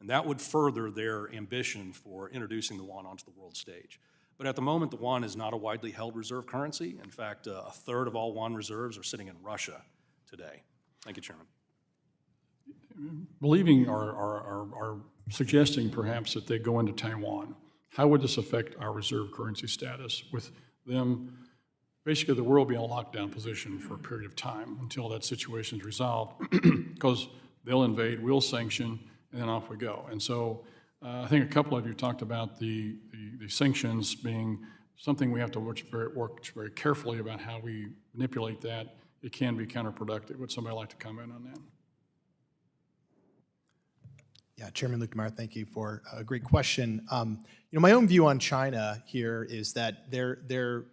Speaker 6: And that would further their ambition for introducing the yuan onto the world stage. But at the moment, the yuan is not a widely held reserve currency. In fact, a third of all yuan reserves are sitting in Russia today. Thank you, Chairman.
Speaker 1: Believing or suggesting perhaps that they go into Taiwan, how would this affect our reserve currency status with them, basically the world being in a lockdown position for a period of time until that situation is resolved, because they'll invade, we'll sanction, and then off we go. And so I think a couple of you talked about the sanctions being something we have to work very carefully about how we manipulate that. It can be counterproductive. Would somebody like to comment on that?
Speaker 5: Yeah, Chairman Luetkemeyer, thank you for a great question. My own view on China here is that their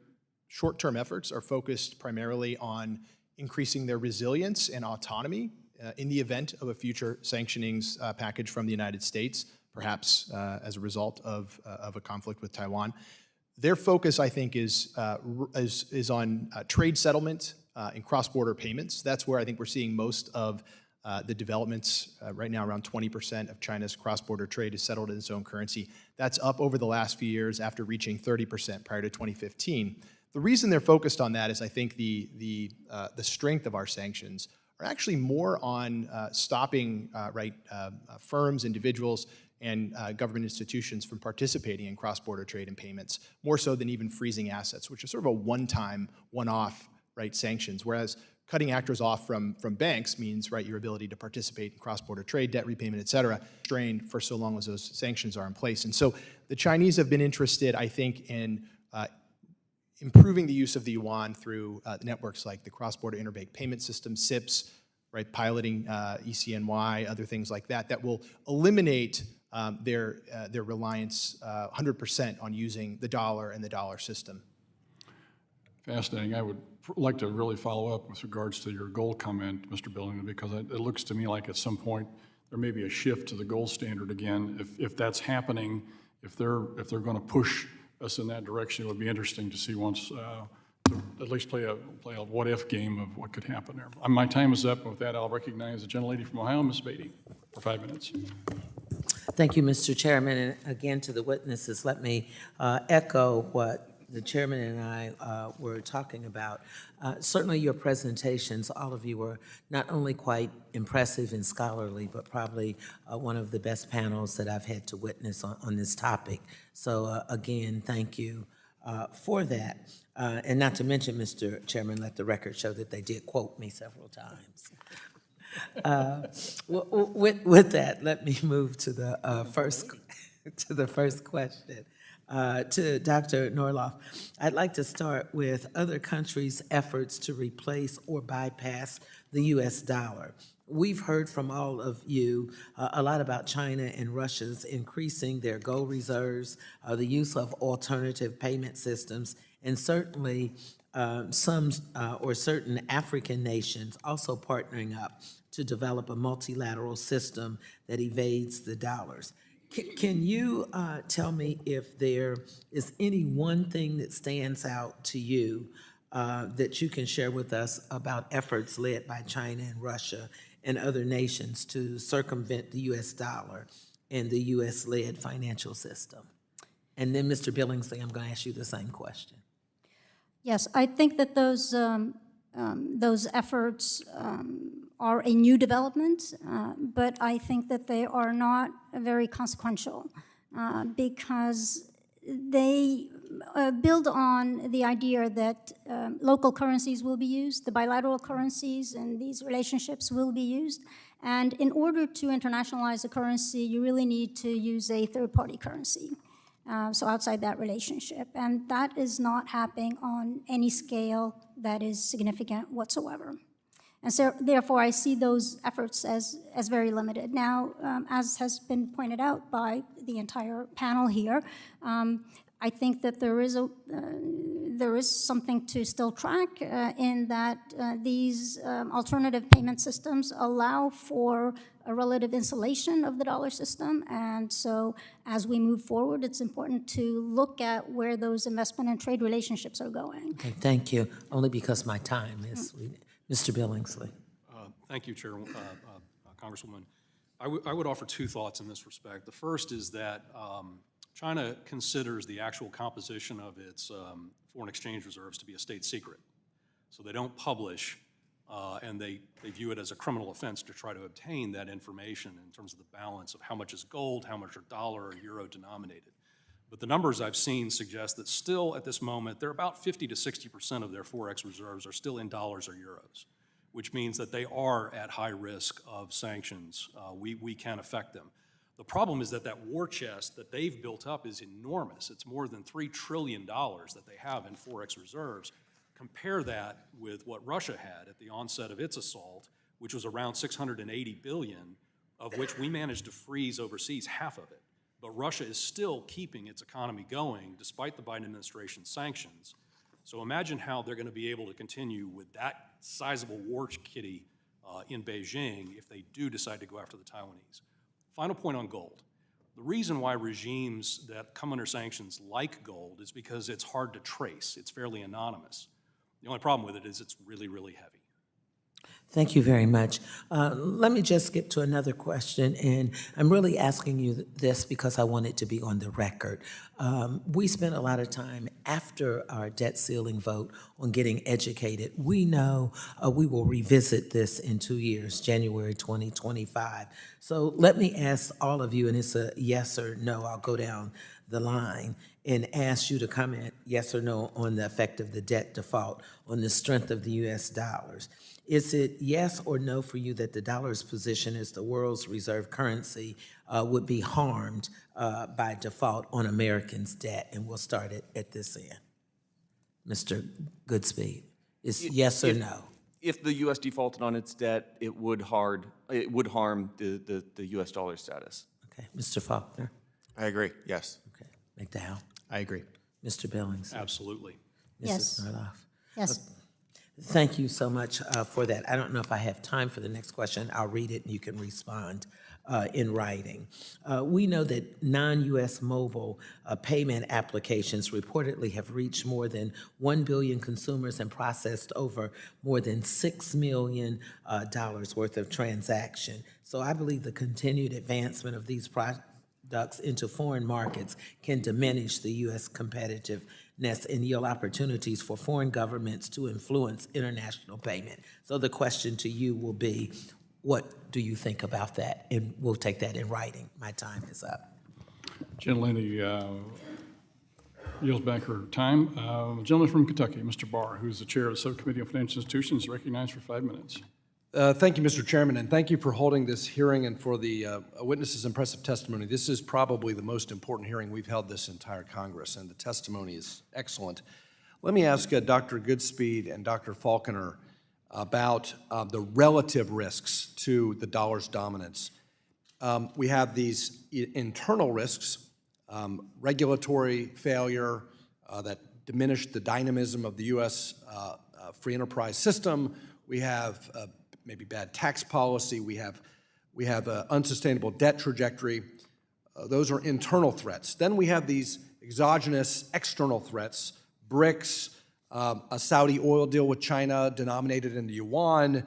Speaker 5: short-term efforts are focused primarily on increasing their resilience and autonomy in the event of a future sanctionings package from the United States, perhaps as a result of a conflict with Taiwan. Their focus, I think, is on trade settlement and cross-border payments. That's where I think we're seeing most of the developments. Right now, around 20% of China's cross-border trade is settled in its own currency. That's up over the last few years after reaching 30% prior to 2015. The reason they're focused on that is I think the strength of our sanctions are actually more on stopping firms, individuals, and government institutions from participating in cross-border trade and payments, more so than even freezing assets, which is sort of a one-time, one-off sanctions, whereas cutting actors off from banks means your ability to participate in cross-border trade, debt repayment, et cetera, strained for so long as those sanctions are in place. And so the Chinese have been interested, I think, in improving the use of the yuan through networks like the Cross-Border Interbank Payment System, CIPS, piloting ECNY, other things like that, that will eliminate their reliance 100% on using the dollar and the dollar system.
Speaker 1: Fascinating. I would like to really follow up with regards to your gold comment, Mr. Billingsley, because it looks to me like at some point there may be a shift to the gold standard again. If that's happening, if they're going to push us in that direction, it would be interesting to see once to at least play a what-if game of what could happen there. My time is up, and with that, I'll recognize the gentlelady from Ohio, Ms. Beatty, for 5 minutes.
Speaker 2: Thank you, Mr. Chairman. And again, to the witnesses, let me echo what the chairman and I were talking about, certainly your presentations, all of you were not only quite impressive and scholarly, but probably one of the best panels that I've had to witness on this topic. So again, thank you for that. And not to mention, Mr. Chairman, let the record show that they did quote me several times. With that, let me move to the first question. To Dr. Norloff, I'd like to start with other countries' efforts to replace or bypass the U.S. dollar. We've heard from all of you a lot about China and Russia's increasing their gold reserves, the use of alternative payment systems, and certainly certain African nations also partnering up to develop a multilateral system that evades the dollars. Can you tell me if there is any one thing that stands out to you that you can share with us about efforts led by China and Russia and other nations to circumvent the U.S. dollar and the U.S.-led financial system? And then, Mr. Billingsley, I'm going to ask you the same question.
Speaker 7: Yes, I think that those efforts are a new development, but I think that they are not very consequential because they build on the idea that local currencies will be used, the bilateral currencies and these relationships will be used. And in order to internationalize a currency, you really need to use a third-party currency. So outside that relationship. And that is not happening on any scale that is significant whatsoever. And so therefore, I see those efforts as very limited. Now, as has been pointed out by the entire panel here, I think that there is something to still track in that these alternative payment systems allow for a relative insulation of the dollar system. And so as we move forward, it's important to look at where those investment and trade relationships are going.
Speaker 2: Okay, thank you. Only because my time is, Mr. Billingsley.
Speaker 6: Thank you, Chair, Congresswoman. I would offer two thoughts in this respect. The first is that China considers the actual composition of its foreign exchange reserves to be a state secret. So they don't publish, and they view it as a criminal offense to try to obtain that information in terms of the balance of how much is gold, how much are dollar or euro denominated. But the numbers I've seen suggest that still at this moment, they're about 50 to 60% of their Forex reserves are still in dollars or euros, which means that they are at high risk of sanctions. We can affect them. The problem is that that war chest that they've built up is enormous. It's more than $3 trillion that they have in Forex reserves. Compare that with what Russia had at the onset of its assault, which was around $680 billion, of which we managed to freeze overseas half of it. But Russia is still keeping its economy going despite the Biden administration's sanctions. So imagine how they're going to be able to continue with that sizable war kitty in Beijing if they do decide to go after the Taiwanese. Final point on gold. The reason why regimes that come under sanctions like gold is because it's hard to trace. It's fairly anonymous. The only problem with it is it's really, really heavy.
Speaker 2: Thank you very much. Let me just skip to another question, and I'm really asking you this because I want it to be on the record. We spent a lot of time after our debt ceiling vote on getting educated. We know we will revisit this in 2 years, January 2025. So let me ask all of you, and it's a yes or no. I'll go down the line and ask you to comment yes or no on the effect of the debt default on the strength of the U.S. dollars. Is it yes or no for you that the dollar's position as the world's reserve currency would be harmed by default on Americans' debt? And we'll start it at this end. Mr. Goodspeed, is yes or no?
Speaker 3: If the U.S. defaulted on its debt, it would harm the U.S. dollar status.
Speaker 2: Okay, Mr. Faulkner?
Speaker 4: I agree, yes.
Speaker 2: Okay, McDowell?
Speaker 5: I agree.
Speaker 2: Mr. Billings?
Speaker 6: Absolutely.
Speaker 7: Yes.
Speaker 2: Mrs. Norloff?
Speaker 7: Yes.
Speaker 2: Thank you so much for that. I don't know if I have time for the next question. I'll read it and you can respond in writing. We know that non-U.S. mobile payment applications reportedly have reached more than 1 billion consumers and processed over more than $6 million worth of transaction. So I believe the continued advancement of these products into foreign markets can diminish the U.S. competitiveness and yield opportunities for foreign governments to influence international payment. So the question to you will be, what do you think about that? And we'll take that in writing. My time is up.
Speaker 1: Gentlelady yields back her time. Gentleman from Kentucky, Mr. Barr, who's the chair of the Subcommittee on Financial Institutions, is recognized for 5 minutes.
Speaker 6: Thank you, Mr. Chairman, and thank you for holding this hearing and for the witnesses' impressive testimony. This is probably the most important hearing we've held this entire Congress, and the testimony is excellent. Let me ask Dr. Goodspeed and Dr. Falconer about the relative risks to the dollar's dominance. We have these internal risks, regulatory failure that diminish the dynamism of the U.S. Free enterprise system. We have maybe bad tax policy. We have an unsustainable debt trajectory. Those are internal threats. Then we have these exogenous external threats, BRICS, a Saudi oil deal with China denominated in the yuan,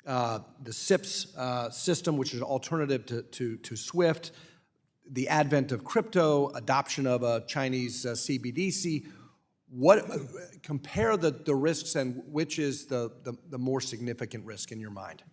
Speaker 6: the CIPS system, which is an alternative to SWIFT, the advent of crypto, adoption of a Chinese CBDC. Compare the risks, and which is the more significant risk in your mind?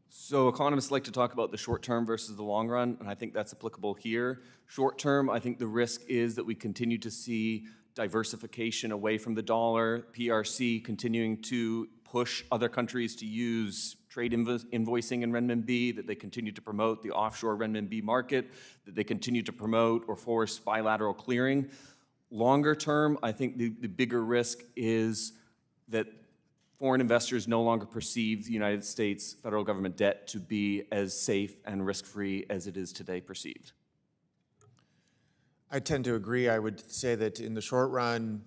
Speaker 3: So economists like to talk about the short term versus the long run, and I think that's applicable here. Short term, I think the risk is that we continue to see diversification away from the dollar, PRC continuing to push other countries to use trade invoicing in renminbi, that they continue to promote the offshore renminbi market, that they continue to promote or force bilateral clearing. Longer term, I think the bigger risk is that foreign investors no longer perceive the United States federal government debt to be as safe and risk-free as it is today perceived.
Speaker 4: I tend to agree. I would say that in the short run,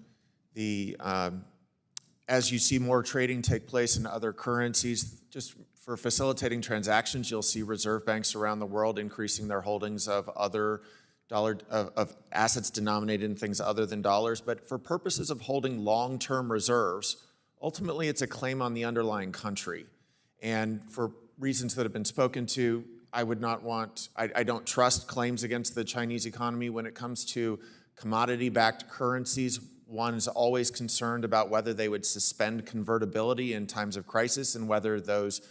Speaker 4: as you see more trading take place in other currencies, just for facilitating transactions, you'll see reserve banks around the world increasing their holdings of other of assets denominated in things other than dollars. But for purposes of holding long-term reserves, ultimately it's a claim on the underlying country. And for reasons that have been spoken to, I don't trust claims against the Chinese economy when it comes to commodity-backed currencies. One's always concerned about whether they would suspend convertibility in times of crisis and whether those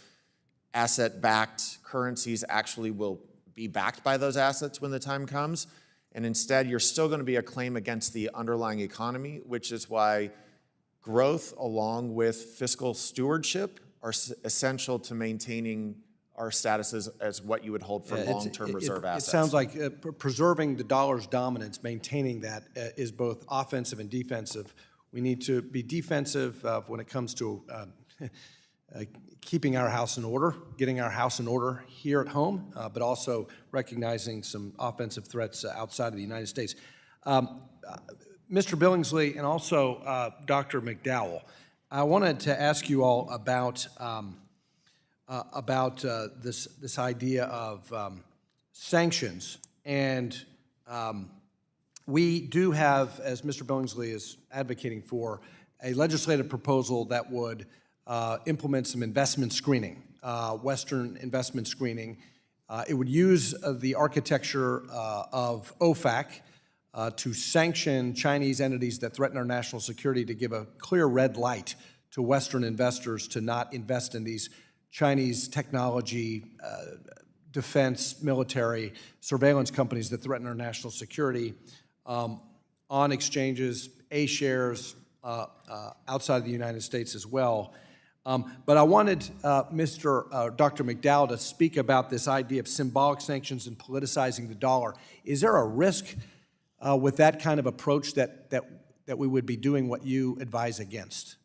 Speaker 4: asset-backed currencies actually will be backed by those assets when the time comes. And instead, you're still going to be a claim against the underlying economy, which is why growth along with fiscal stewardship are essential to maintaining our status as what you would hold for long-term reserve assets.
Speaker 6: It sounds like preserving the dollar's dominance, maintaining that is both offensive and defensive. We need to be defensive when it comes to keeping our house in order, getting our house in order here at home, but also recognizing some offensive threats outside of the United States. Mr. Billingsley and also Dr. McDowell, I wanted to ask you all about this idea of sanctions. And we do have, as Mr. Billingsley is advocating for, a legislative proposal that would implement some investment screening, Western investment screening. It would use the architecture of OFAC to sanction Chinese entities that threaten our national security, to give a clear red light to Western investors to not invest in these Chinese technology, defense, military, surveillance companies that threaten our national security on exchanges, A-shares outside of the United States as well. But I wanted Dr. McDowell to speak about this idea of symbolic sanctions and politicizing the dollar. Is there a risk with that kind of approach that we would be doing what you advise against?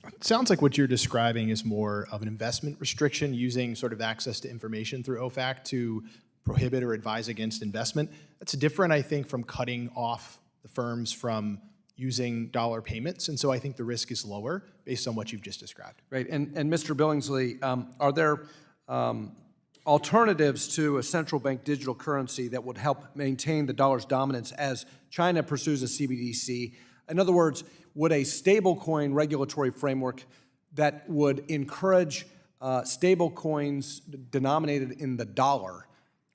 Speaker 5: It sounds like what you're describing is more of an investment restriction, using sort of access to information through OFAC to prohibit or advise against investment. That's different, I think, from cutting off the firms from using dollar payments. And so I think the risk is lower based on what you've just described.
Speaker 6: Right. And Mr. Billingsley, are there alternatives to a central bank digital currency that would help maintain the dollar's dominance as China pursues a CBDC? In other words, would a stablecoin regulatory framework that would encourage stable coins denominated in the dollar,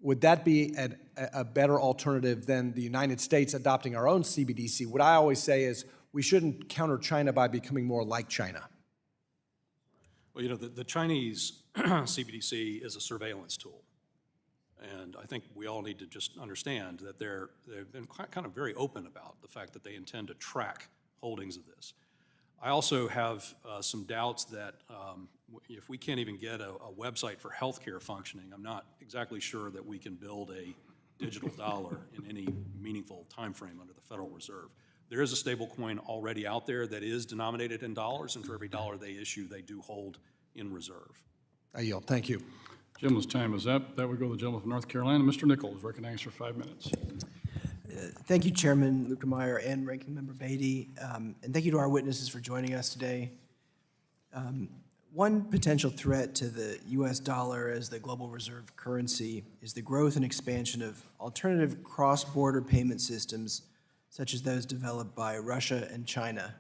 Speaker 8: would that be a better alternative than the United States adopting our own CBDC? What I always say is we shouldn't counter China by becoming more like China.
Speaker 6: Well, you know, the Chinese CBDC is a surveillance tool. And I think we all need to just understand that they've been kind of very open about the fact that they intend to track holdings of this. I also have some doubts that if we can't even get a website for healthcare functioning, I'm not exactly sure that we can build a digital dollar in any meaningful time frame under the Federal Reserve. There is a stable coin already out there that is denominated in dollars, and for every dollar they issue, they do hold in reserve.
Speaker 8: I yield. Thank you.
Speaker 1: Gentleman's time is up. That would go to the gentleman from North Carolina. Mr. Nichols, recognized for 5 minutes.
Speaker 9: Thank you, Chairman Luetkemeyer and Ranking Member Beatty, and thank you to our witnesses for joining us today. One potential threat to the U.S. dollar as the global reserve currency is the growth and expansion of alternative cross-border payment systems, such as those developed by Russia and China.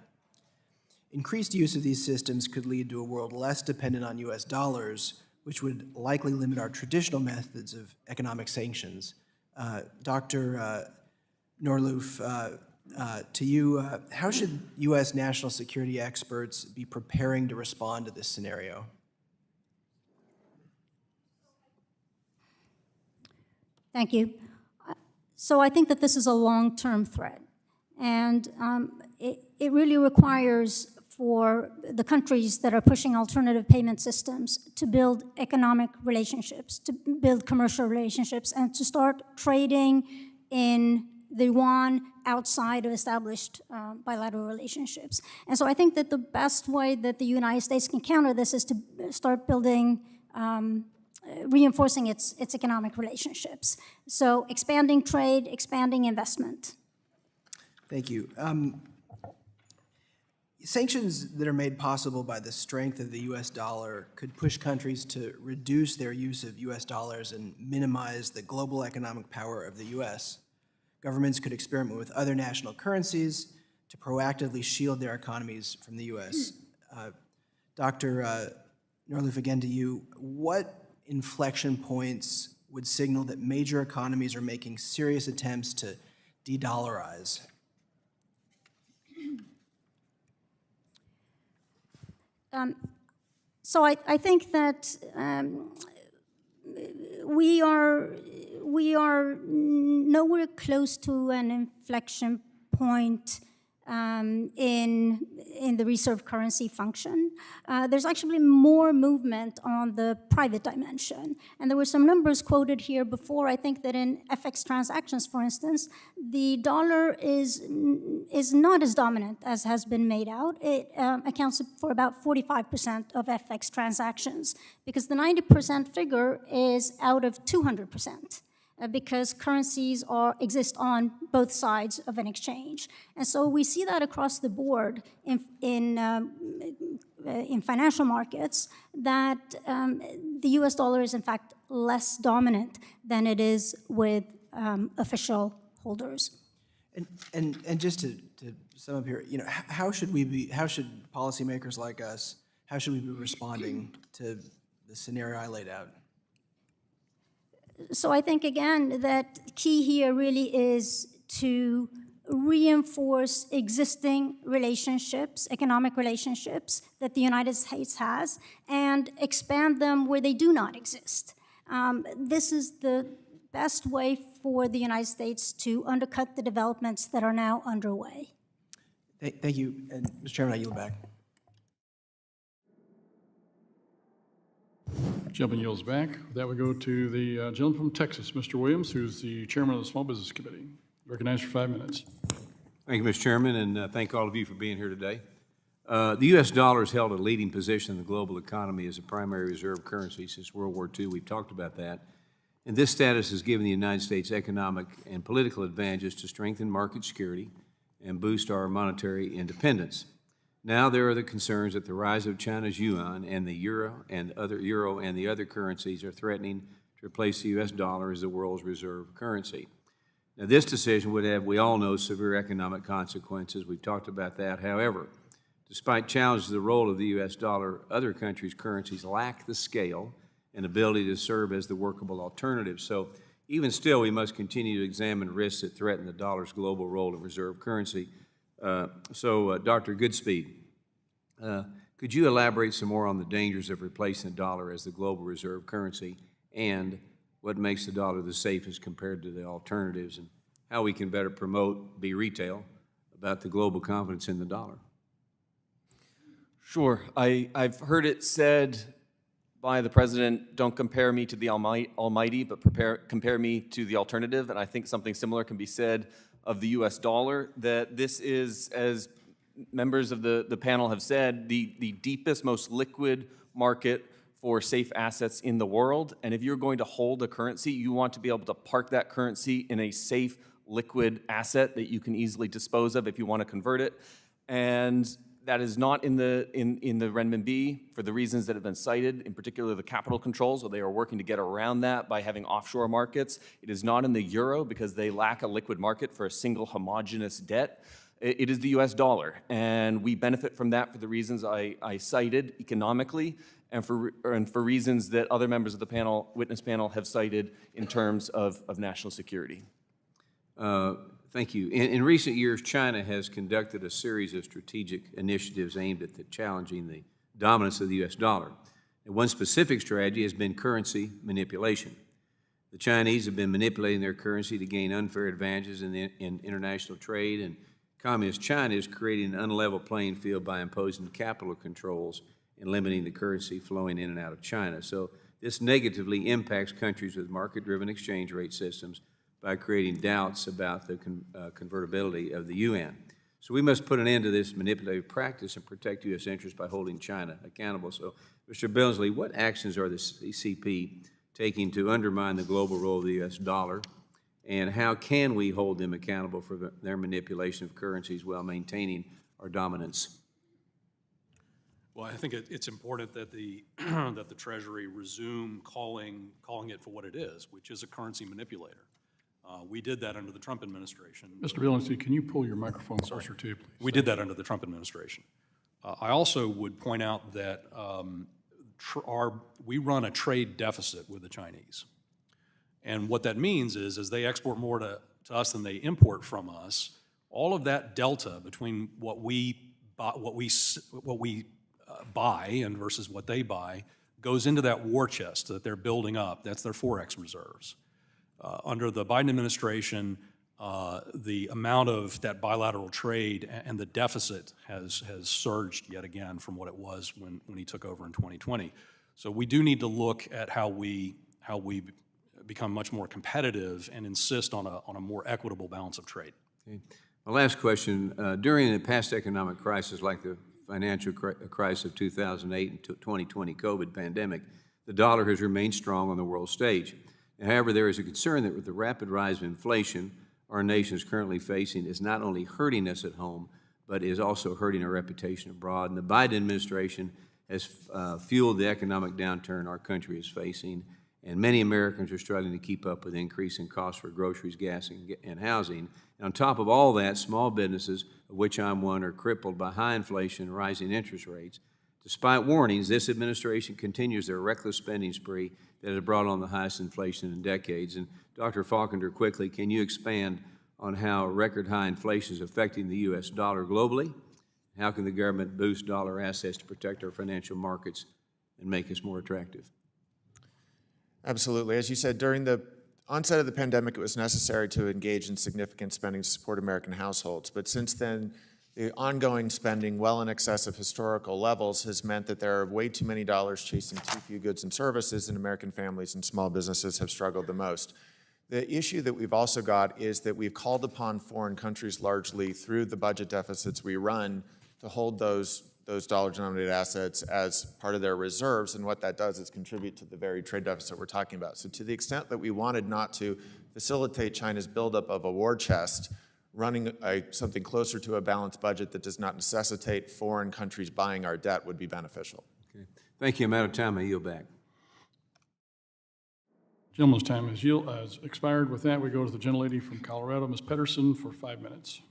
Speaker 9: Increased use of these systems could lead to a world less dependent on U.S. dollars, which would likely limit our traditional methods of economic sanctions. Dr. Norluf, to you, how should U.S. national security experts be preparing to respond to this scenario?
Speaker 7: Thank you. So I think that this is a long-term threat, and it really requires for the countries that are pushing alternative payment systems to build economic relationships, to build commercial relationships, and to start trading in the yuan outside of established bilateral relationships. And so I think that the best way that the United States can counter this is to start building, reinforcing its economic relationships. So expanding trade, expanding investment.
Speaker 9: Thank you. Sanctions that are made possible by the strength of the U.S. dollar could push countries to reduce their use of U.S. dollars and minimize the global economic power of the U.S. Governments could experiment with other national currencies to proactively shield their economies from the U.S. Dr. Norluf, again to you, what inflection points would signal that major economies are making serious attempts to de-dollarize?
Speaker 7: So I think that we are nowhere close to an inflection point in the reserve currency function. There's actually more movement on the private dimension. And there were some numbers quoted here before. I think that in FX transactions, for instance, the dollar is not as dominant as has been made out. It accounts for about 45% of FX transactions, because the 90% figure is out of 200%. Because currencies exist on both sides of an exchange. And so we see that across the board in financial markets, that the US dollar is in fact less dominant than it is with official holders.
Speaker 9: And just to sum up here, how should policymakers like us, how should we be responding to the scenario I laid out?
Speaker 7: So I think, again, that key here really is to reinforce existing relationships, economic relationships that the United States has, and expand them where they do not exist. This is the best way for the United States to undercut the developments that are now underway.
Speaker 9: Thank you. And Mr. Chairman, I yield back.
Speaker 1: Gentleman yields back. That would go to the gentleman from Texas, Mr. Williams, who's the chairman of the Small Business Committee. Recognized for 5 minutes.
Speaker 10: Thank you, Mr. Chairman, and thank all of you for being here today. The U.S. dollar has held a leading position in the global economy as a primary reserve currency since World War II. We've talked about that. And this status has given the United States economic and political advantages to strengthen market security and boost our monetary independence. Now there are the concerns that the rise of China's yuan and the euro and the other currencies are threatening to replace the U.S. dollar as the world's reserve currency. Now this decision would have, we all know, severe economic consequences. We've talked about that. However, despite challenges to the role of the U.S. dollar, other countries' currencies lack the scale and ability to serve as the workable alternative. So Even still, we must continue to examine risks that threaten the dollar's global role in reserve currency. Dr. Goodspeed, could you elaborate some more on the dangers of replacing the dollar as the global reserve currency and what makes the dollar the safest compared to the alternatives, and how we can better promote, be retail, about the global confidence in the dollar?
Speaker 3: Sure. I've heard it said by the president, don't compare me to the almighty, but compare me to the alternative. And I think something similar can be said of the US dollar, that this is, as members of the panel have said, the deepest, most liquid market for safe assets in the world. And if you're going to hold a currency, you want to be able to park that currency in a safe, liquid asset that you can easily dispose of if you want to convert it. And that is not in the renminbi for the reasons that have been cited, in particular the capital controls, where they are working to get around that by having offshore markets. It is not in the euro because they lack a liquid market for a single homogeneous debt. It is the US dollar, and we benefit from that for the reasons I cited economically, and for reasons that other members of the panel, witness panel, have cited in terms of national security.
Speaker 10: Thank you. In recent years, China has conducted a series of strategic initiatives aimed at challenging the dominance of the U.S. dollar. And one specific strategy has been currency manipulation. The Chinese have been manipulating their currency to gain unfair advantages in international trade, and Communist China is creating an unlevel playing field by imposing capital controls and limiting the currency flowing in and out of China. So this negatively impacts countries with market-driven exchange rate systems by creating doubts about the convertibility of the yuan. So we must put an end to this manipulative practice and protect U.S. interests by holding China accountable. So, Mr. Billingsley, what actions are the CCP taking to undermine the global role of the U.S. dollar, and how can we hold them accountable for their manipulation of currencies while maintaining our dominance?
Speaker 6: Well, I think it's important that the that the Treasury resume calling it for what it is, which is a currency manipulator. We did that under the Trump administration.
Speaker 1: Mr. Billingsley, can you pull your microphone closer to you, please?
Speaker 6: We did that under the Trump administration. I also would point out that we run a trade deficit with the Chinese. And what that means is, as they export more to us than they import from us, all of that delta between what we buy and versus what they buy goes into that war chest that they're building up. That's their Forex reserves. Under the Biden administration, the amount of that bilateral trade and the deficit has surged yet again from what it was when he took over in 2020. So we do need to look at how we become much more competitive and insist on a more equitable balance of trade.
Speaker 10: Okay. My last question, during the past economic crisis like the financial crisis of 2008 and 2020 COVID pandemic, the dollar has remained strong on the world stage. However, there is a concern that with the rapid rise of inflation our nation is currently facing is not only hurting us at home, but is also hurting our reputation abroad. And the Biden administration has fueled the economic downturn our country is facing, and many Americans are struggling to keep up with increasing costs for groceries, gas, and housing. And on top of all that, small businesses, of which I'm one, are crippled by high inflation and rising interest rates. Despite warnings, this administration continues their reckless spending spree that has brought on the highest inflation in decades. And Dr. Faulkner, quickly, can you expand on how record high inflation is affecting the U.S. dollar globally? How can the government boost dollar assets to protect our financial markets and make us more attractive?
Speaker 4: Absolutely. As you said, during the onset of the pandemic, it was necessary to engage in significant spending to support American households. But since then, the ongoing spending, well in excess of historical levels, has meant that there are way too many dollars chasing too few goods and services, and American families and small businesses have struggled the most. The issue that we've also got is that we've called upon foreign countries largely through the budget deficits we run to hold those dollar-denominated assets as part of their reserves, and what that does is contribute to the very trade deficit we're talking about. So to the extent that we wanted not to facilitate China's buildup of a war chest, running something closer to a balanced budget that does not necessitate foreign countries buying our debt would be beneficial.
Speaker 10: Okay. Thank you. I'm out of time. I yield back.
Speaker 1: Gentleman's time has expired. With that, we go to the gentlelady from Colorado, Ms. Pedersen, for 5 minutes.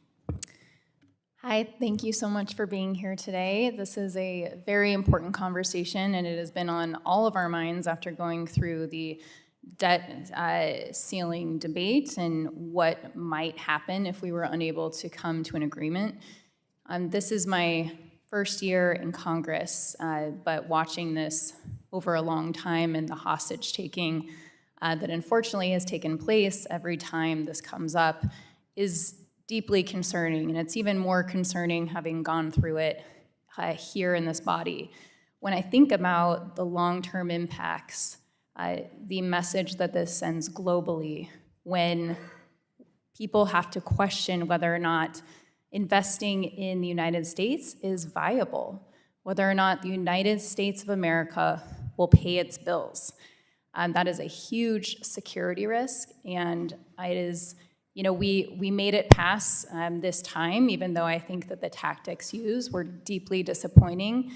Speaker 11: Hi, thank you so much for being here today. This is a very important conversation, and it has been on all of our minds after going through the debt ceiling debate and what might happen if we were unable to come to an agreement. This is my first year in Congress, but watching this over a long time and the hostage-taking that unfortunately has taken place every time this comes up is deeply concerning, and it's even more concerning having gone through it here in this body. When I think about the long-term impacts, the message that this sends globally, when people have to question whether or not investing in the United States is viable, whether or not the United States of America will pay its bills. That is a huge security risk, and it is, we made it past this time, even though I think that the tactics used were deeply disappointing.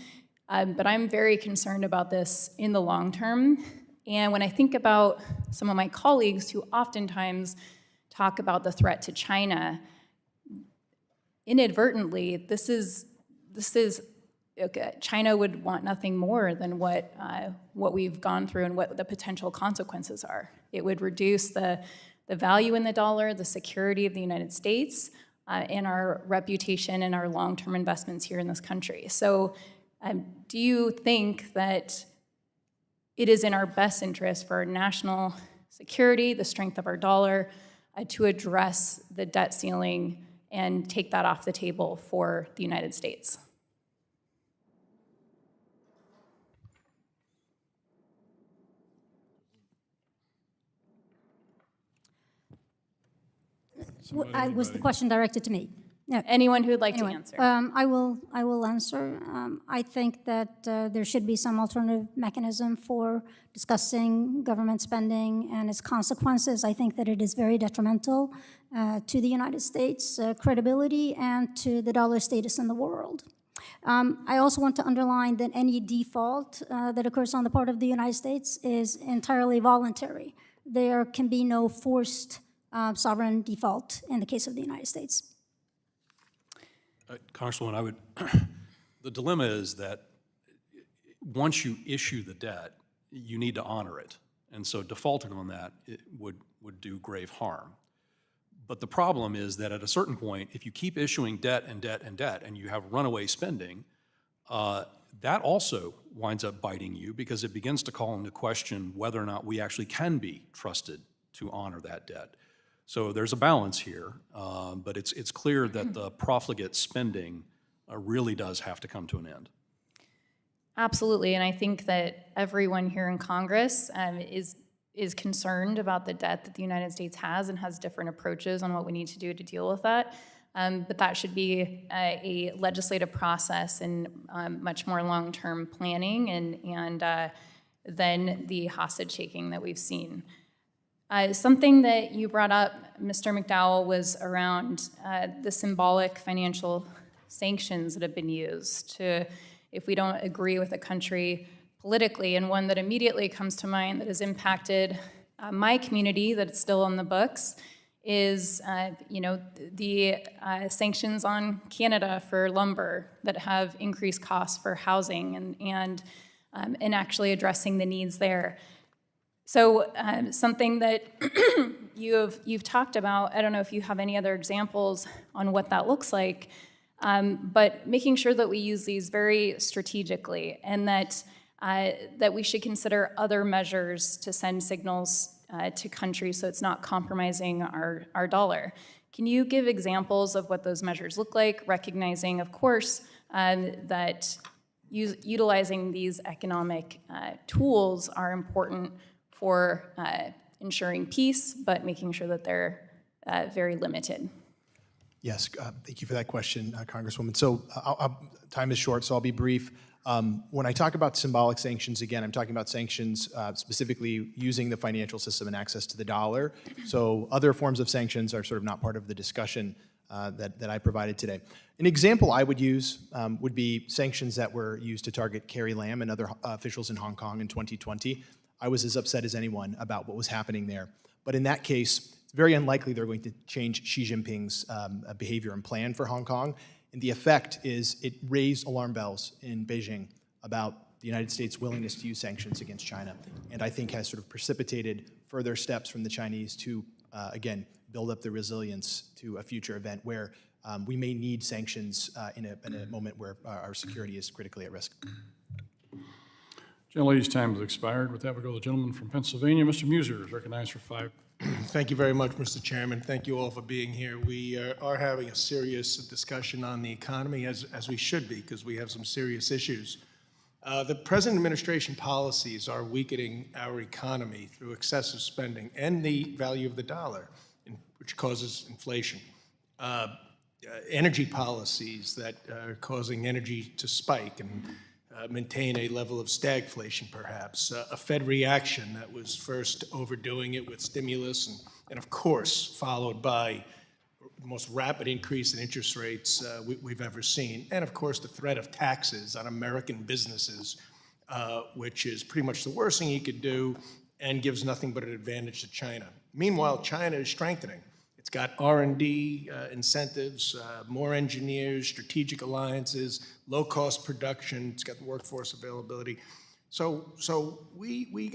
Speaker 11: But I'm very concerned about this in the long term. And when I think about some of my colleagues who oftentimes talk about the threat to China, inadvertently, this is okay, China would want nothing more than what we've gone through and what the potential consequences are. It would reduce the value in the dollar, the security of the United States, and our reputation and our long-term investments here in this country. So do you think that it is in our best interest for our national security, the strength of our dollar, to address the debt ceiling and take that off the table for the United States?
Speaker 7: Was the question directed to me? No.
Speaker 11: Anyone who would like to
Speaker 7: Anyway,
Speaker 11: answer.
Speaker 7: I will answer. I think that there should be some alternative mechanism for discussing government spending and its consequences. I think that it is very detrimental to the United States' credibility and to the dollar status in the world. I also want to underline that any default that occurs on the part of the United States is entirely voluntary. There can be no forced sovereign default in the case of the United States.
Speaker 6: Congresswoman, the dilemma is that once you issue the debt, you need to honor it. And so defaulting on that would do grave harm. But the problem is that at a certain point, if you keep issuing debt and debt and debt and you have runaway spending, that also winds up biting you because it begins to call into question whether or not we actually can be trusted to honor that debt. So there's a balance here, but it's clear that the profligate spending really does have to come to an end.
Speaker 11: Absolutely, and I think that everyone here in Congress is concerned about the debt that the United States has and has different approaches on what we need to do to deal with that. But that should be a legislative process and much more long-term planning and than the hostage-taking that we've seen. Something that you brought up, Mr. McDowell, was around the symbolic financial sanctions that have been used to, if we don't agree with a country politically, and one that immediately comes to mind that has impacted my community that's still on the books is, the sanctions on Canada for lumber that have increased costs for housing and actually addressing the needs there. So something that you've talked about, I don't know if you have any other examples on what that looks like, but making sure that we use these very strategically and that we should consider other measures to send signals to countries so it's not compromising our dollar. Can you give examples of what those measures look like, recognizing, of course, that utilizing these economic tools are important for ensuring peace, but making sure that they're very limited?
Speaker 5: Yes, thank you for that question, Congresswoman. So time is short, so I'll be brief. When I talk about symbolic sanctions, again, I'm talking about sanctions specifically using the financial system and access to the dollar. So other forms of sanctions are sort of not part of the discussion that I provided today. An example I would use would be sanctions that were used to target Carrie Lam and other officials in Hong Kong in 2020. I was as upset as anyone about what was happening there. But in that case, it's very unlikely they're going to change Xi Jinping's behavior and plan for Hong Kong. And the effect is it raised alarm bells in Beijing about the United States' willingness to use sanctions against China, and I think has sort of precipitated further steps from the Chinese to, again, build up the resilience to a future event where we may need sanctions in a moment where our security is critically at risk.
Speaker 1: Gentlelady's time has expired. With that, we go to the gentleman from Pennsylvania. Mr. Muser is recognized for 5.
Speaker 12: Thank you very much, Mr. Chairman. Thank you all for being here. We are having a serious discussion on the economy, as we should be, because we have some serious issues. The present administration policies are weakening our economy through excessive spending and the value of the dollar, which causes inflation. Energy policies that are causing energy to spike and maintain a level of stagflation, perhaps. A Fed reaction that was first overdoing it with stimulus and of course, followed by the most rapid increase in interest rates we've ever seen. And of course, the threat of taxes on American businesses, which is pretty much the worst thing he could do and gives nothing but an advantage to China. Meanwhile, China is strengthening. It's got R&D incentives, more engineers, strategic alliances, low-cost production. It's got the workforce availability. So we need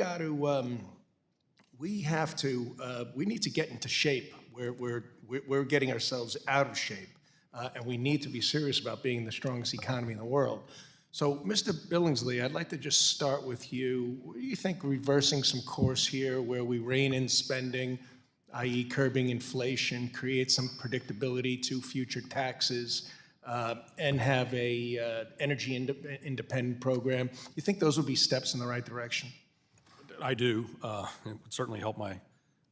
Speaker 12: to get into shape. We're getting ourselves out of shape, and we need to be serious about being the strongest economy in the world. So, Mr. Billingsley, I'd like to just start with you. What do you think reversing some course here, where we rein in spending, i.e. curbing inflation, create some predictability to future taxes, and have a energy independent program? You think those would be steps in the right direction?
Speaker 6: I do. It would certainly help my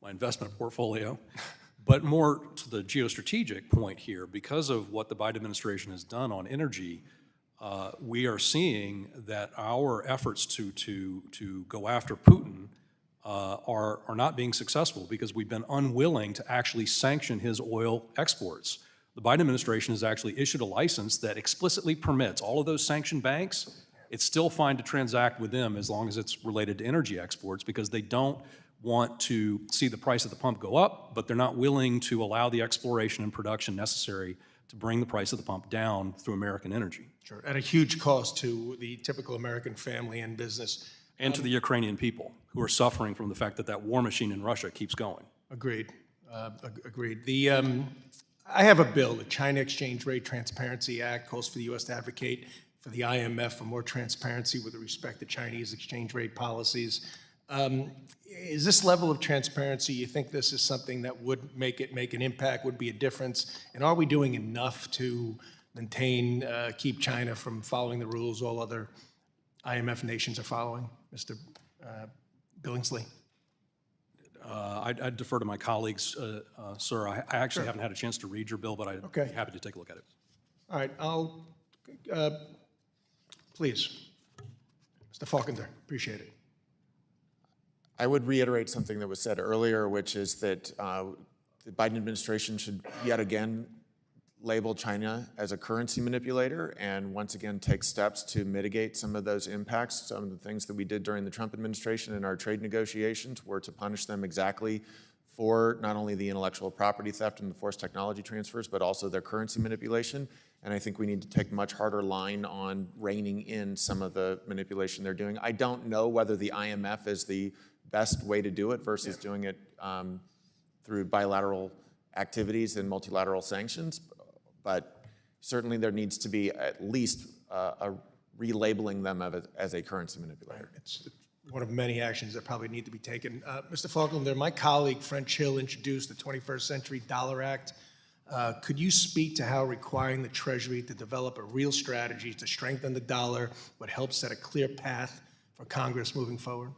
Speaker 6: investment portfolio. But more to the geostrategic point here, because of what the Biden administration has done on energy, we are seeing that our efforts to go after Putin are not being successful because we've been unwilling to actually sanction his oil exports. The Biden administration has actually issued a license that explicitly permits all of those sanctioned banks. It's still fine to transact with them as long as it's related to energy exports because they don't want to see the price of the pump go up, but they're not willing to allow the exploration and production necessary to bring the price of the pump down through American energy.
Speaker 12: Sure, at a huge cost to the typical American family and business.
Speaker 6: And to the Ukrainian people who are suffering from the fact that that war machine in Russia keeps going.
Speaker 12: Agreed. Agreed. I have a bill, the China Exchange Rate Transparency Act, calls for the U.S. to advocate for the IMF for more transparency with respect to Chinese exchange rate policies. Is this level of transparency, you think this is something that would make an impact, would be a difference? And are we doing enough to maintain, keep China from following the rules all other IMF nations are following? Mr. Billingsley?
Speaker 6: I'd defer to my colleagues, sir. I actually haven't had a chance to read your bill, but I'd be happy to take a look at it.
Speaker 12: All right, please. Mr. Falconer, appreciate it.
Speaker 4: I would reiterate something that was said earlier, which is that the Biden administration should yet again label China as a currency manipulator and once again take steps to mitigate some of those impacts. Some of the things that we did during the Trump administration in our trade negotiations were to punish them exactly for not only the intellectual property theft and the forced technology transfers, but also their currency manipulation. And I think we need to take a much harder line on reining in some of the manipulation they're doing. I don't know whether the IMF is the best way to do it versus doing it through bilateral activities and multilateral sanctions, but certainly there needs to be at least a relabeling them as a currency manipulator.
Speaker 12: It's one of many actions that probably need to be taken. Mr. Falconer, my colleague French Hill introduced the 21st Century Dollar Act. Could you speak to how requiring the Treasury to develop a real strategy to strengthen the dollar would help set a clear path for Congress moving forward?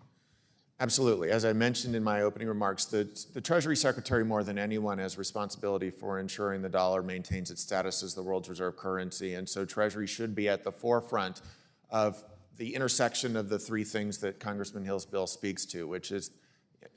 Speaker 4: Absolutely. As I mentioned in my opening remarks, the Treasury Secretary more than anyone has responsibility for ensuring the dollar maintains its status as the world's reserve currency. And so Treasury should be at the forefront of the intersection of the three things that Congressman Hill's bill speaks to, which is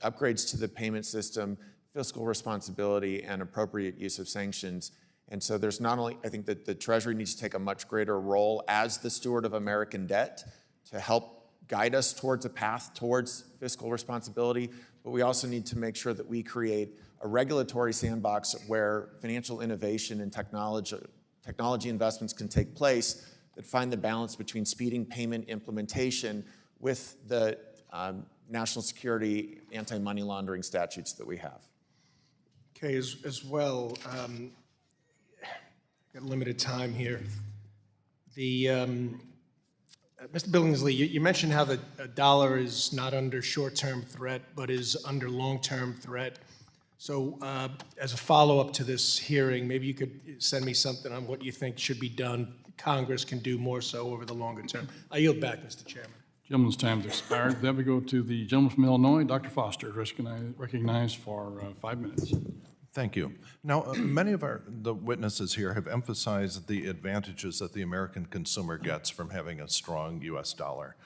Speaker 4: upgrades to the payment system, fiscal responsibility, and appropriate use of sanctions. And so there's not only, I think that the Treasury needs to take a much greater role as the steward of American debt to help guide us towards a path towards fiscal responsibility, but we also need to make sure that we create a regulatory sandbox where financial innovation and technology investments can take place that find the balance between speeding payment implementation with the national security anti-money laundering statutes that we have.
Speaker 12: Okay, as well, got limited time here. Mr. Billingsley, you mentioned how the dollar is not under short-term threat, but is under long-term threat. So as a follow-up to this hearing, maybe you could send me something on what you think should be done, Congress can do more so over the longer term. I yield back, Mr. Chairman.
Speaker 1: Gentleman's time's expired. Then we go to the gentleman from Illinois, Dr. Foster, recognized for 5 minutes.
Speaker 13: Thank you. Now, many of the witnesses here have emphasized the advantages that the American consumer gets from having a strong U.S. dollar.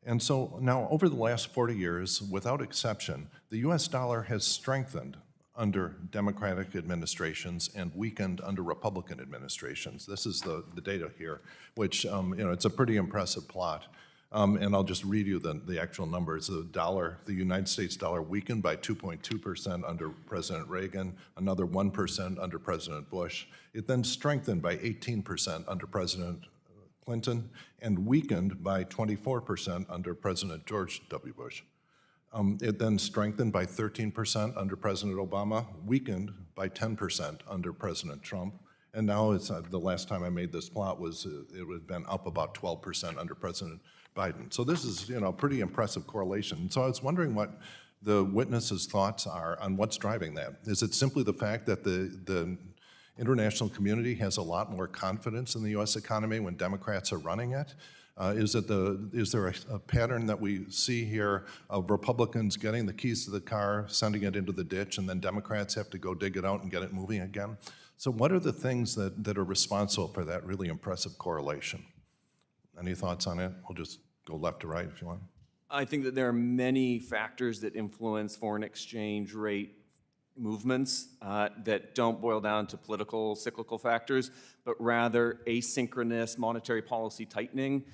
Speaker 13: And so now, over the last 40 years, without exception, the U.S. dollar has strengthened under Democratic administrations and weakened under Republican administrations. This is the data here, which, it's a pretty impressive plot. And I'll just read you the actual numbers. The United States dollar weakened by 2.2% under President Reagan, another 1% under President Bush. It then strengthened by 18% under President Clinton and weakened by 24% under President George W. Bush. It then strengthened by 13% under President Obama, weakened by 10% under President Trump, and now the last time I made this plot was it had been up about 12% under President Biden. So this is, a pretty impressive correlation. So I was wondering what the witnesses' thoughts are on what's driving that. Is it simply the fact that the international community has a lot more confidence in the U.S. economy when Democrats are running it? Is there a pattern that we see here of Republicans getting the keys to the car, sending it into the ditch, and then Democrats have to go dig it out and get it moving again? So what are the things that are responsible for that really impressive correlation? Any thoughts on it? We'll just go left to right if you want.
Speaker 3: I think that there are many factors that influence foreign exchange rate movements that don't boil down to political cyclical factors, but rather asynchronous monetary policy tightening.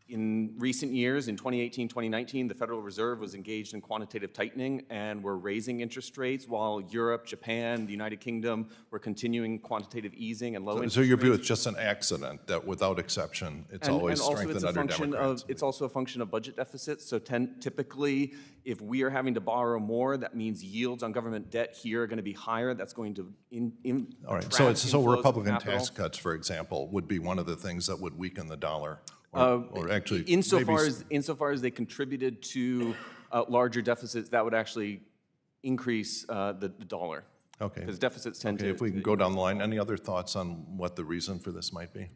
Speaker 3: In recent years, in 2018, 2019, the Federal Reserve was engaged in quantitative tightening and were raising interest rates, while Europe, Japan, the United Kingdom were continuing quantitative easing and low interest rates.
Speaker 13: So your view is just an accident that without exception, it's always strengthened under Democrats?
Speaker 3: It's also a function of budget deficits. So typically, if we are having to borrow more, that means yields on government debt here are going to be higher. That's going to
Speaker 13: all right.
Speaker 3: attract
Speaker 13: So
Speaker 3: inflows of
Speaker 13: Republican
Speaker 3: capital.
Speaker 13: tax cuts, for example, would be one of the things that would weaken the dollar. Or actually,
Speaker 3: insofar as they contributed to larger deficits, that would actually increase the dollar.
Speaker 13: Okay.
Speaker 3: Because deficits tend to.
Speaker 13: If we can go down the line, any other thoughts on what the reason for this might be?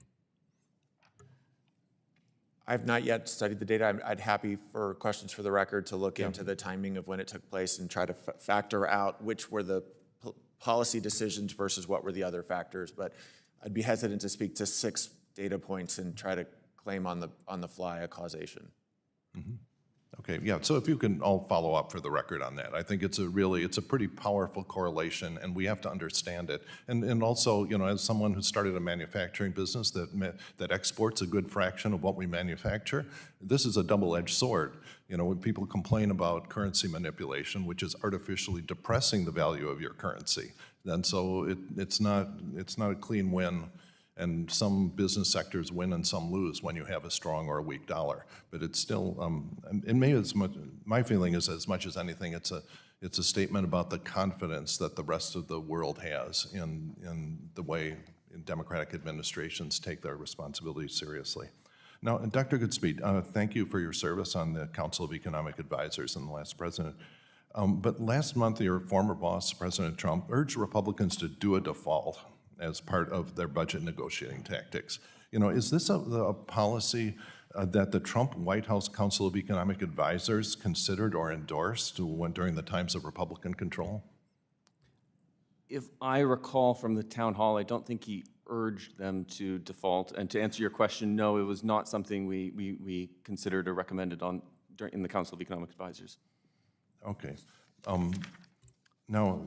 Speaker 4: I've not yet studied the data. I'd happy for questions for the record to look into the timing of when it took place and try to factor out which were the policy decisions versus what were the other factors. But I'd be hesitant to speak to 6 data points and try to claim on the fly a causation.
Speaker 13: Mm-hmm. Okay, yeah, so if you can all follow up for the record on that. I think it's a pretty powerful correlation, and we have to understand it. And also, as someone who started a manufacturing business that exports a good fraction of what we manufacture, this is a double-edged sword. When people complain about currency manipulation, which is artificially depressing the value of your currency, then so it's not a clean win. And some business sectors win and some lose when you have a strong or a weak dollar. But it's still, my feeling is as much as anything, it's a statement about the confidence that the rest of the world has in the way Democratic administrations take their responsibilities seriously. Now, Dr. Goodspeed, thank you for your service on the Council of Economic Advisors and the last president. But last month, your former boss, President Trump, urged Republicans to do a default as part of their budget negotiating tactics. Is this a policy that the Trump White House Council of Economic Advisors considered or endorsed during the times of Republican control?
Speaker 3: If I recall from the town hall, I don't think he urged them to default. And to answer your question, no, it was not something we considered or recommended in the Council of Economic Advisors.
Speaker 13: Okay. Now,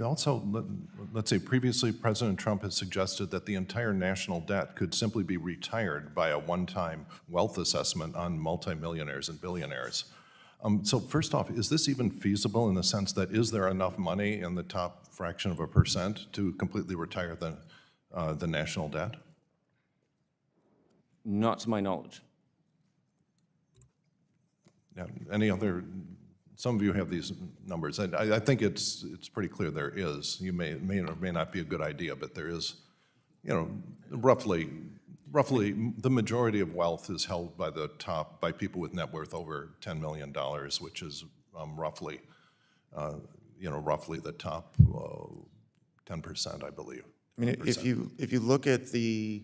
Speaker 13: also, let's say previously President Trump has suggested that the entire national debt could simply be retired by a one-time wealth assessment on multimillionaires and billionaires. So first off, is this even feasible in the sense that is there enough money in the top fraction of a percent to completely retire the national debt?
Speaker 3: Not to my knowledge.
Speaker 13: Yeah, any other, some of you have these numbers, and I think it's pretty clear there is. You may or may not be a good idea, but there is, you know, roughly the majority of wealth is held by people with net worth over $10 million, which is roughly the top 10%, I believe.
Speaker 4: I mean, if you look at the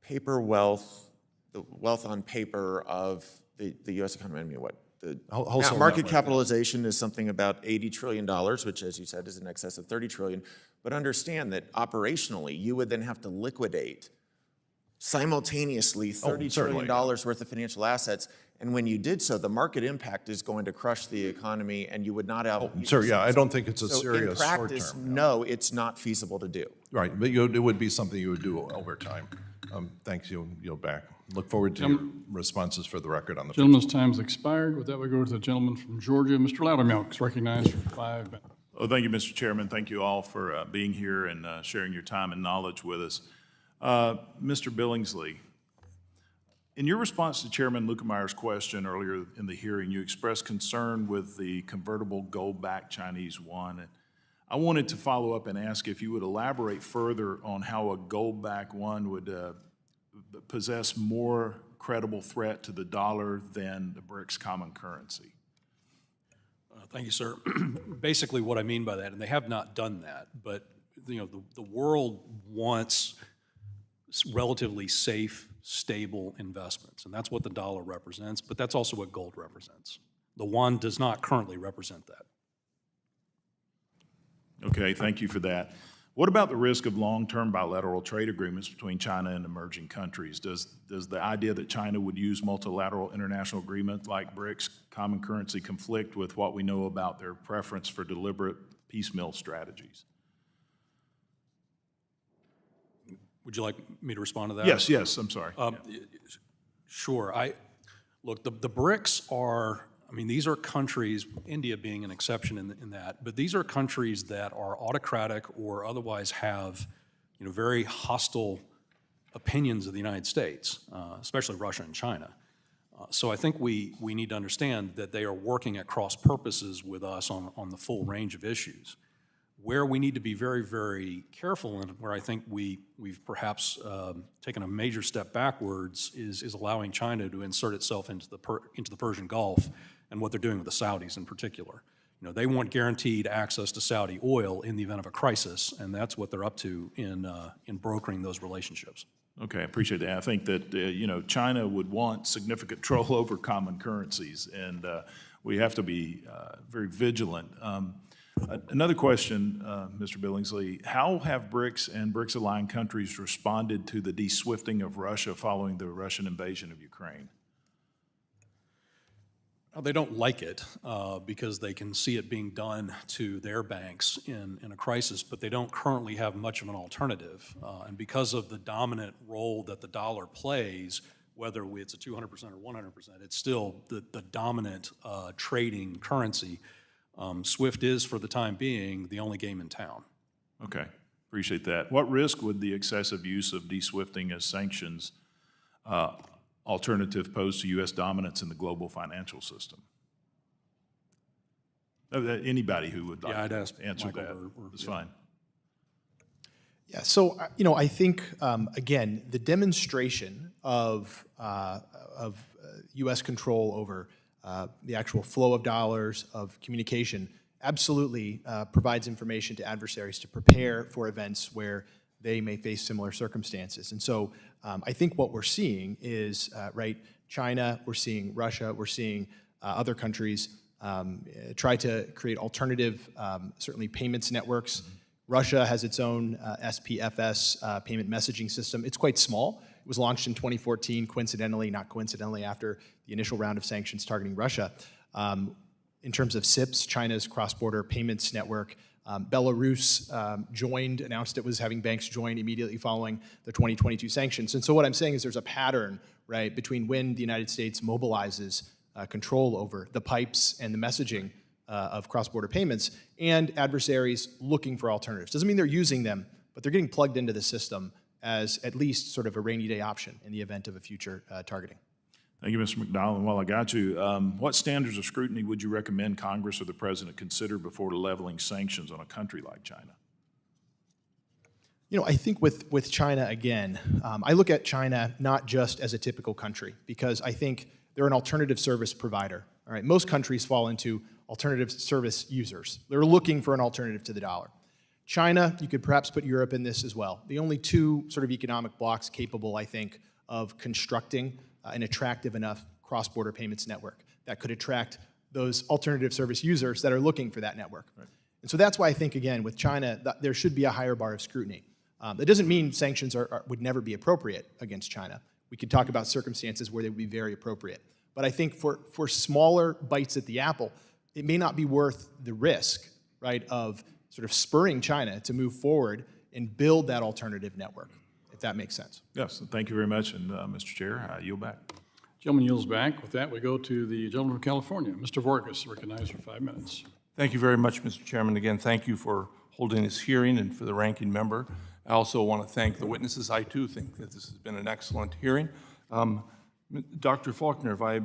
Speaker 4: paper wealth, the wealth on paper of the U.S. economy, I mean, what? The
Speaker 13: Household
Speaker 4: market
Speaker 13: net worth,
Speaker 4: capitalization is something about $80 trillion, which, as you said, is in excess of $30 trillion. But understand that operationally, you would then have to liquidate simultaneously $30 trillion worth of financial assets. And when you did so, the market impact is going to crush the economy, and you would not have.
Speaker 13: Sir, yeah, I don't think it's a
Speaker 4: So
Speaker 13: serious
Speaker 4: in practice,
Speaker 13: short-term.
Speaker 4: no, it's not feasible to do.
Speaker 13: Right, but it would be something you would do over time. Thanks, you'll back. Look forward to your responses for the record on the.
Speaker 1: Gentleman's time has expired. With that, we go to the gentleman from Georgia. Mr. Loudermilk is recognized for 5 minutes.
Speaker 14: Oh, thank you, Mr. Chairman. Thank you all for being here and sharing your time and knowledge with us. Mr. Billingsley, in your response to Chairman Luetkemeier's question earlier in the hearing, you expressed concern with the convertible gold-backed Chinese yuan. And I wanted to follow up and ask if you would elaborate further on how a gold-backed yuan would possess more credible threat to the dollar than the BRICS common currency.
Speaker 6: Thank you, sir. Basically, what I mean by that, and they have not done that, but the world wants relatively safe, stable investments, and that's what the dollar represents, but that's also what gold represents. The yuan does not currently represent that.
Speaker 14: Okay, thank you for that. What about the risk of long-term bilateral trade agreements between China and emerging countries? Does the idea that China would use multilateral international agreements like BRICS common currency conflict with what we know about their preference for deliberate piecemeal strategies?
Speaker 6: Would you like me to respond to that?
Speaker 14: Yes, I'm sorry.
Speaker 6: Sure. Look, the BRICS are, these are countries, India being an exception in that, but these are countries that are autocratic or otherwise have, very hostile opinions of the United States, especially Russia and China. So I think we need to understand that they are working at cross purposes with us on the full range of issues. Where we need to be very, very careful and where I think we've perhaps taken a major step backwards is allowing China to insert itself into the Persian Gulf and what they're doing with the Saudis in particular. They want guaranteed access to Saudi oil in the event of a crisis, and that's what they're up to in brokering those relationships.
Speaker 14: Okay, I appreciate that. I think that, China would want significant control over common currencies, and we have to be very vigilant. Another question, Mr. Billingsley, how have BRICS and BRICS-aligned countries responded to the de-SWIFTing of Russia following the Russian invasion of Ukraine?
Speaker 6: They don't like it because they can see it being done to their banks in a crisis, but they don't currently have much of an alternative. And because of the dominant role that the dollar plays, whether it's a 200% or 100%, it's still the dominant trading currency. SWIFT is, for the time being, the only game in town.
Speaker 14: Okay, appreciate that. What risk would the excessive use of de-SWIFTing as sanctions alternative pose to U.S. dominance in the global financial system? Anybody who would like
Speaker 6: I'd
Speaker 14: to
Speaker 6: ask
Speaker 14: answer
Speaker 6: Michael
Speaker 14: that is fine.
Speaker 5: Yeah, so, I think, again, the demonstration of U.S. control over the actual flow of dollars, of communication, absolutely provides information to adversaries to prepare for events where they may face similar circumstances. And so I think what we're seeing is, China, we're seeing Russia, we're seeing other countries try to create alternative, certainly payments networks. Russia has its own SPFS payment messaging system. It's quite small. It was launched in 2014, coincidentally, not coincidentally, after the initial round of sanctions targeting Russia. In terms of CIPS, China's cross-border payments network, Belarus announced it was having banks join immediately following the 2022 sanctions. And so what I'm saying is there's a pattern, between when the United States mobilizes control over the pipes and the messaging of cross-border payments and adversaries looking for alternatives. Doesn't mean they're using them, but they're getting plugged into the system as at least sort of a rainy day option in the event of a future targeting.
Speaker 14: Thank you, Mr. McDonald. And while I got you, what standards of scrutiny would you recommend Congress or the President consider before leveling sanctions on a country like China?
Speaker 5: You know, I think with China, again, I look at China not just as a typical country, because I think they're an alternative service provider. All right, most countries fall into alternative service users. They're looking for an alternative to the dollar. China, you could perhaps put Europe in this as well. The only two sort of economic blocks capable, I think, of constructing an attractive enough cross-border payments network that could attract those alternative service users that are looking for that network. Right. And so that's why I think, again, with China, there should be a higher bar of scrutiny. That doesn't mean sanctions would never be appropriate against China. We could talk about circumstances where they would be very appropriate. But I think for smaller bites at the apple, it may not be worth the risk, right, of sort of spurring China to move forward and build that alternative network, if that makes sense.
Speaker 14: Yes, thank you very much. And Mr. Chair, I yield back.
Speaker 1: Gentleman yields back. With that, we go to the gentleman from California. Mr. Vorkis, recognized for 5 minutes.
Speaker 15: Thank you very much, Mr. Chairman. Again, thank you for holding this hearing and for the ranking member. I also want to thank the witnesses. I, too, think that this has been an excellent hearing. Dr. Faulkner, if I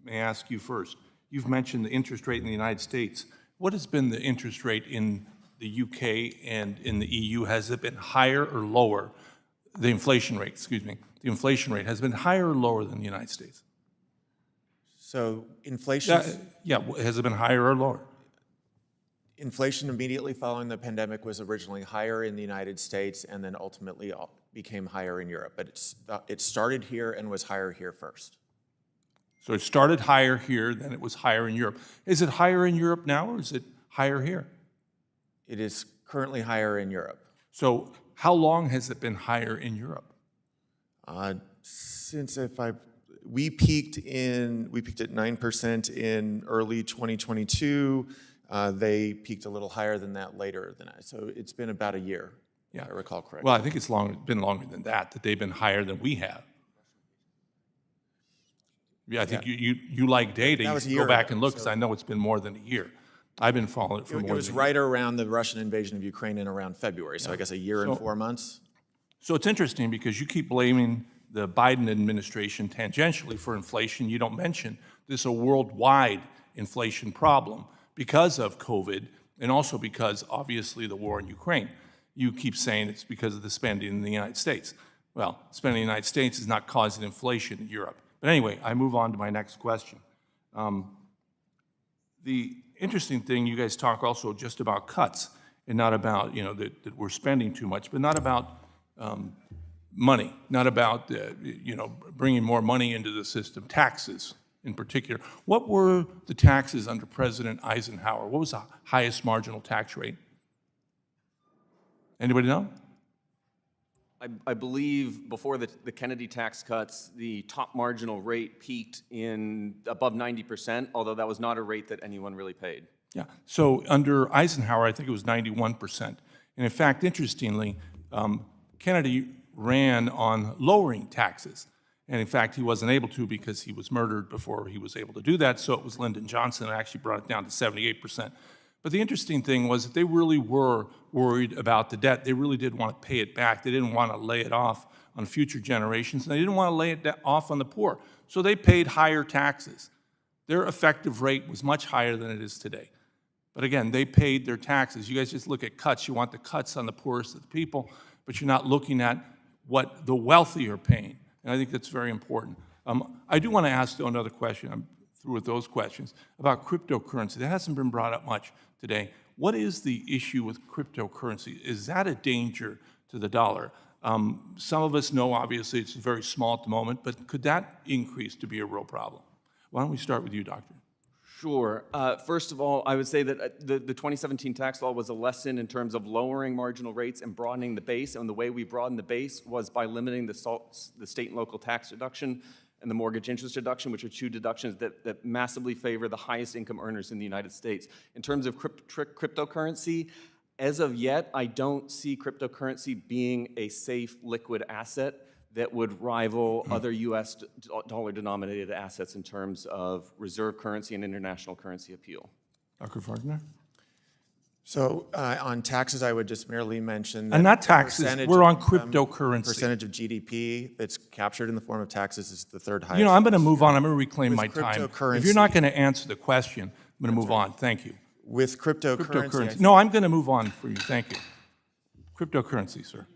Speaker 15: may ask you first, you've mentioned the interest rate in the United States. What has been the interest rate in the UK and in the EU? Has it been higher or lower? The inflation rate, excuse me. The inflation rate has been higher or lower than the United States?
Speaker 4: So inflation.
Speaker 15: Has it been higher or lower?
Speaker 4: Inflation immediately following the pandemic was originally higher in the United States and then ultimately became higher in Europe. But it started here and was higher here first.
Speaker 15: So it started higher here, then it was higher in Europe. Is it higher in Europe now, or is it higher here?
Speaker 4: It is currently higher in Europe.
Speaker 15: So how long has it been higher in Europe?
Speaker 4: We peaked at 9% in early 2022. They peaked a little higher than that later than that. So it's been about a year, if I recall correctly.
Speaker 15: Well, I think it's been longer than that they've been higher than we have. Yeah, I think you like data. You should go back and look, because I know it's been more than a year. I've been following it for more than a year.
Speaker 4: It was right around the Russian invasion of Ukraine in around February, so I guess a year and 4 months.
Speaker 15: So it's interesting because you keep blaming the Biden administration tangentially for inflation. You don't mention this is a worldwide inflation problem because of COVID and also because, obviously, the war in Ukraine. You keep saying it's because of the spending in the United States. Well, spending in the United States is not causing inflation in Europe. But anyway, I move on to my next question. The interesting thing, you guys talk also just about cuts and not about, that we're spending too much, but not about money, not about, bringing more money into the system, taxes in particular. What were the taxes under President Eisenhower? What was the highest marginal tax rate? Anybody know?
Speaker 3: I believe before the Kennedy tax cuts, the top marginal rate peaked in above 90%, although that was not a rate that anyone really paid.
Speaker 15: Yeah, so under Eisenhower, I think it was 91%. And in fact, interestingly, Kennedy ran on lowering taxes. And in fact, he wasn't able to because he was murdered before he was able to do that. So it was Lyndon Johnson that actually brought it down to 78%. But the interesting thing was that they really were worried about the debt. They really did want to pay it back. They didn't want to lay it off on future generations, and they didn't want to lay it off on the poor. So they paid higher taxes. Their effective rate was much higher than it is today. But again, they paid their taxes. You guys just look at cuts. You want the cuts on the poorest of the people, but you're not looking at what the wealthy are paying. And I think that's very important. I do want to ask, though, another question. I'm through with those questions about cryptocurrency. That hasn't been brought up much today. What is the issue with cryptocurrency? Is that a danger to the dollar? Some of us know, obviously, it's very small at the moment, but could that increase to be a real problem? Why don't we start with you, Doctor?
Speaker 3: Sure. First of all, I would say that the 2017 tax law was a lesson in terms of lowering marginal rates and broadening the base. And the way we broadened the base was by limiting the state and local tax deduction and the mortgage interest deduction, which are two deductions that massively favor the highest income earners in the United States. In terms of cryptocurrency, as of yet, I don't see cryptocurrency being a safe, liquid asset that would rival other U.S. dollar-denominated assets in terms of reserve currency and international currency appeal.
Speaker 15: Dr. Faulkner?
Speaker 4: So on taxes, I would just merely mention that.
Speaker 15: And not
Speaker 4: the
Speaker 15: taxes,
Speaker 4: percentage
Speaker 15: we're on
Speaker 4: of,
Speaker 15: cryptocurrency.
Speaker 4: Percentage of GDP that's captured in the form of taxes is the third highest.
Speaker 15: You know, I'm going to move on. I'm going to reclaim
Speaker 4: With
Speaker 15: my time. If
Speaker 4: cryptocurrency-
Speaker 15: you're not going to answer the question, I'm going to move on. Thank you.
Speaker 4: With cryptocurrency. I
Speaker 15: Cryptocurrency.
Speaker 4: think-
Speaker 15: No, I'm going to move on for you. Thank you. Cryptocurrency, sir.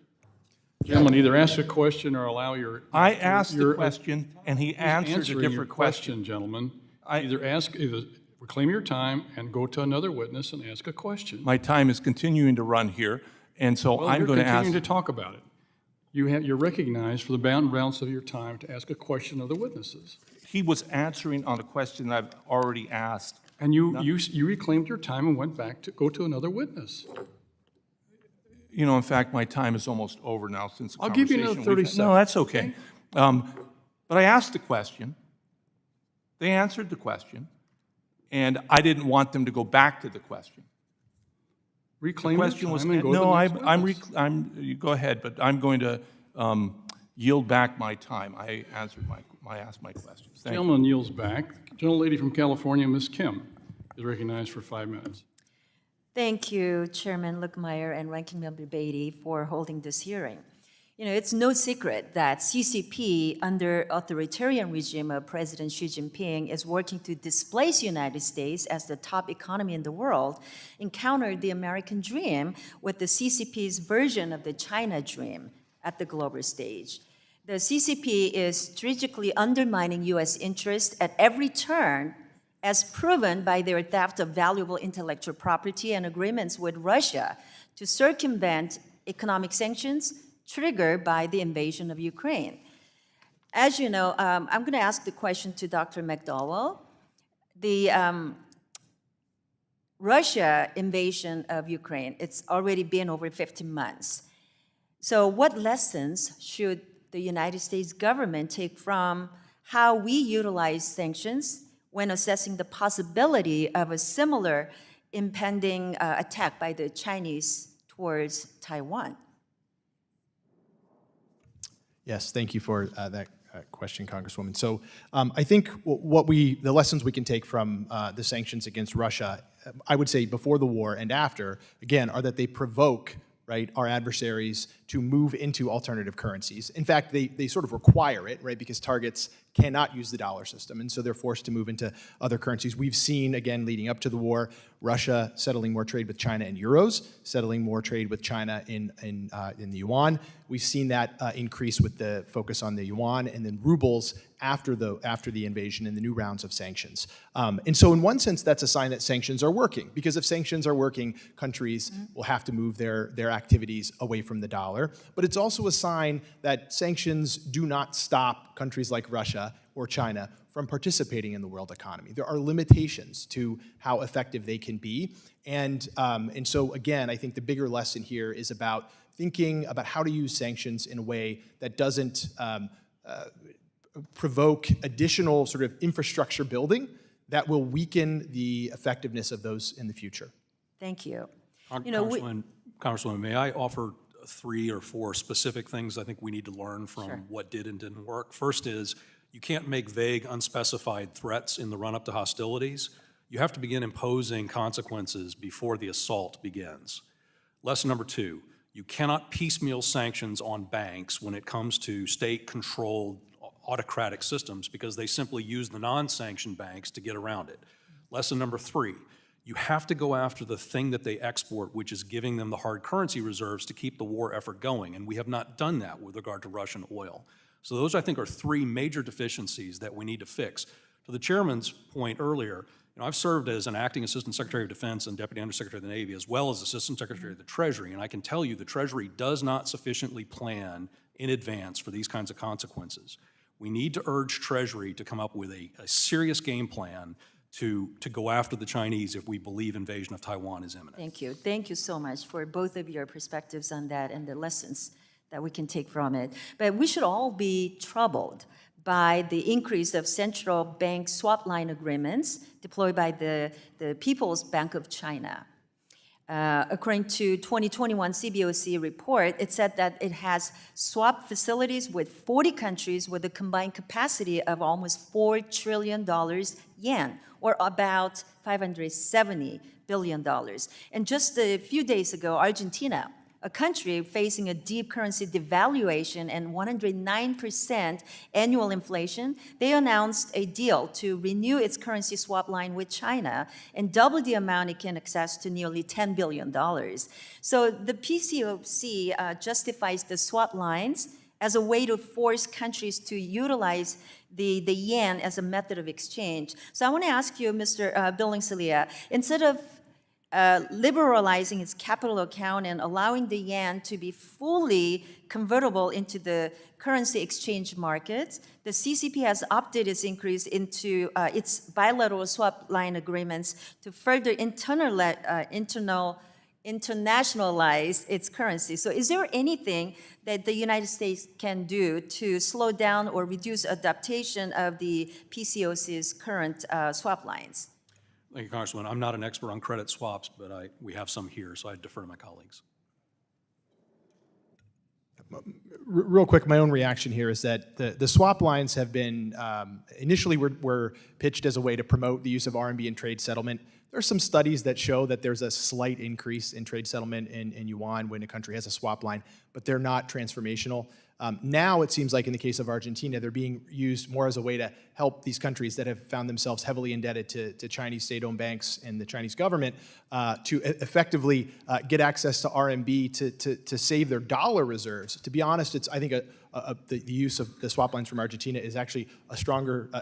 Speaker 1: Gentlemen, either ask a question or allow your.
Speaker 15: I asked the
Speaker 1: your-
Speaker 15: question, and he answered a
Speaker 1: Answering your
Speaker 15: different question.
Speaker 1: Gentlemen. Either reclaim your time and go to another witness and ask a question.
Speaker 15: My time is continuing to run here, and so
Speaker 1: Well,
Speaker 15: I'm going to
Speaker 1: You're
Speaker 15: ask.
Speaker 1: continuing to talk about it. You're recognized for the balance of your time to ask a question of the witnesses.
Speaker 15: He was answering on a question I've already asked.
Speaker 1: And you reclaimed your time and went back to go to another witness.
Speaker 15: You know, in fact, my time is almost over now since the
Speaker 1: I'll give you another
Speaker 15: conversation
Speaker 1: 30
Speaker 15: we've had. No, that's okay. But I asked the question. They answered the question, and I didn't want them to go back to the question.
Speaker 1: Reclaim
Speaker 15: The
Speaker 1: your
Speaker 15: question
Speaker 1: time
Speaker 15: was,
Speaker 1: and go to
Speaker 15: no,
Speaker 1: the next witness.
Speaker 15: you go ahead, but I'm going to yield back my time. I asked my questions. Thank you.
Speaker 1: Gentleman yields back. Gentlelady from California, Ms. Kim, is recognized for 5 minutes.
Speaker 16: Thank you, Chairman Luckmeyer and Ranking Member Beatty, for holding this hearing. You know, it's no secret that CCP, under authoritarian regime of President Xi Jinping, is working to displace United States as the top economy in the world, encountered the American dream with the CCP's version of the China dream at the global stage. The CCP is strategically undermining U.S. interests at every turn, as proven by their theft of valuable intellectual property and agreements with Russia to circumvent economic sanctions triggered by the invasion of Ukraine. As you know, I'm going to ask the question to Dr. McDowell. The Russia invasion of Ukraine, it's already been over 15 months. So what lessons should the United States government take from how we utilize sanctions when assessing the possibility of a similar impending attack by the Chinese towards Taiwan?
Speaker 5: Yes, thank you for that question, Congresswoman. So I think the lessons we can take from the sanctions against Russia, I would say before the war and after, again, are that they provoke, right, our adversaries to move into alternative currencies. In fact, they sort of require it, right, because targets cannot use the dollar system, and so they're forced to move into other currencies. We've seen, again, leading up to the war, Russia settling more trade with China in euros, settling more trade with China in the yuan. We've seen that increase with the focus on the yuan and then rubles after the invasion and the new rounds of sanctions. And so in one sense, that's a sign that sanctions are working, because if sanctions are working, countries will have to move their activities away from the dollar. But it's also a sign that sanctions do not stop countries like Russia or China from participating in the world economy. There are limitations to how effective they can be. And so again, I think the bigger lesson here is about thinking about how to use sanctions in a way that doesn't provoke additional sort of infrastructure building that will weaken the effectiveness of those in the future.
Speaker 16: Thank you.
Speaker 6: Congresswoman, may I offer 3 or 4 specific things I think we need to learn from what did and didn't work? First is, you can't make vague, unspecified threats in the run-up to hostilities. You have to begin imposing consequences before the assault begins. Lesson number 2, you cannot piecemeal sanctions on banks when it comes to state-controlled autocratic systems, because they simply use the non-sanctioned banks to get around it. Lesson number 3, you have to go after the thing that they export, which is giving them the hard currency reserves to keep the war effort going, and we have not done that with regard to Russian oil. So those, I think, are 3 major deficiencies that we need to fix. To the chairman's point earlier, I've served as an acting Assistant Secretary of Defense and Deputy Undersecretary of the Navy, as well as Assistant Secretary of the Treasury, and I can tell you the Treasury does not sufficiently plan in advance for these kinds of consequences. We need to urge Treasury to come up with a serious game plan to go after the Chinese if we believe invasion of Taiwan is imminent.
Speaker 16: Thank you. Thank you so much for both of your perspectives on that and the lessons that we can take from it. But we should all be troubled by the increase of central bank swap line agreements deployed by the People's Bank of China. According to 2021 CBOC report, it said that it has swap facilities with 40 countries with a combined capacity of almost $4 trillion yen, or about $570 billion. And just a few days ago, Argentina, a country facing a deep currency devaluation and 109% annual inflation, they announced a deal to renew its currency swap line with China and double the amount it can access to nearly $10 billion. So the PCOC justifies the swap lines as a way to force countries to utilize the yen as a method of exchange. So I want to ask you, Mr. Billingsley, instead of liberalizing its capital account and allowing the yen to be fully convertible into the currency exchange markets, the CCP has opted its increase into its bilateral swap line agreements to further internationalize its currency. So is there anything that the United States can do to slow down or reduce adaptation of the PCOC's current swap lines?
Speaker 6: Thank you, Congressman. I'm not an expert on credit swaps, but we have some here, so I defer to my colleagues.
Speaker 5: Real quick, my own reaction here is that the swap lines have been, initially were pitched as a way to promote the use of RMB in trade settlement. There are some studies that show that there's a slight increase in trade settlement in yuan when a country has a swap line, but they're not transformational. Now it seems like in the case of Argentina, they're being used more as a way to help these countries that have found themselves heavily indebted to Chinese state-owned banks and the Chinese government to effectively get access to RMB to save their dollar reserves. To be honest, I think the use of the swap lines from Argentina is actually a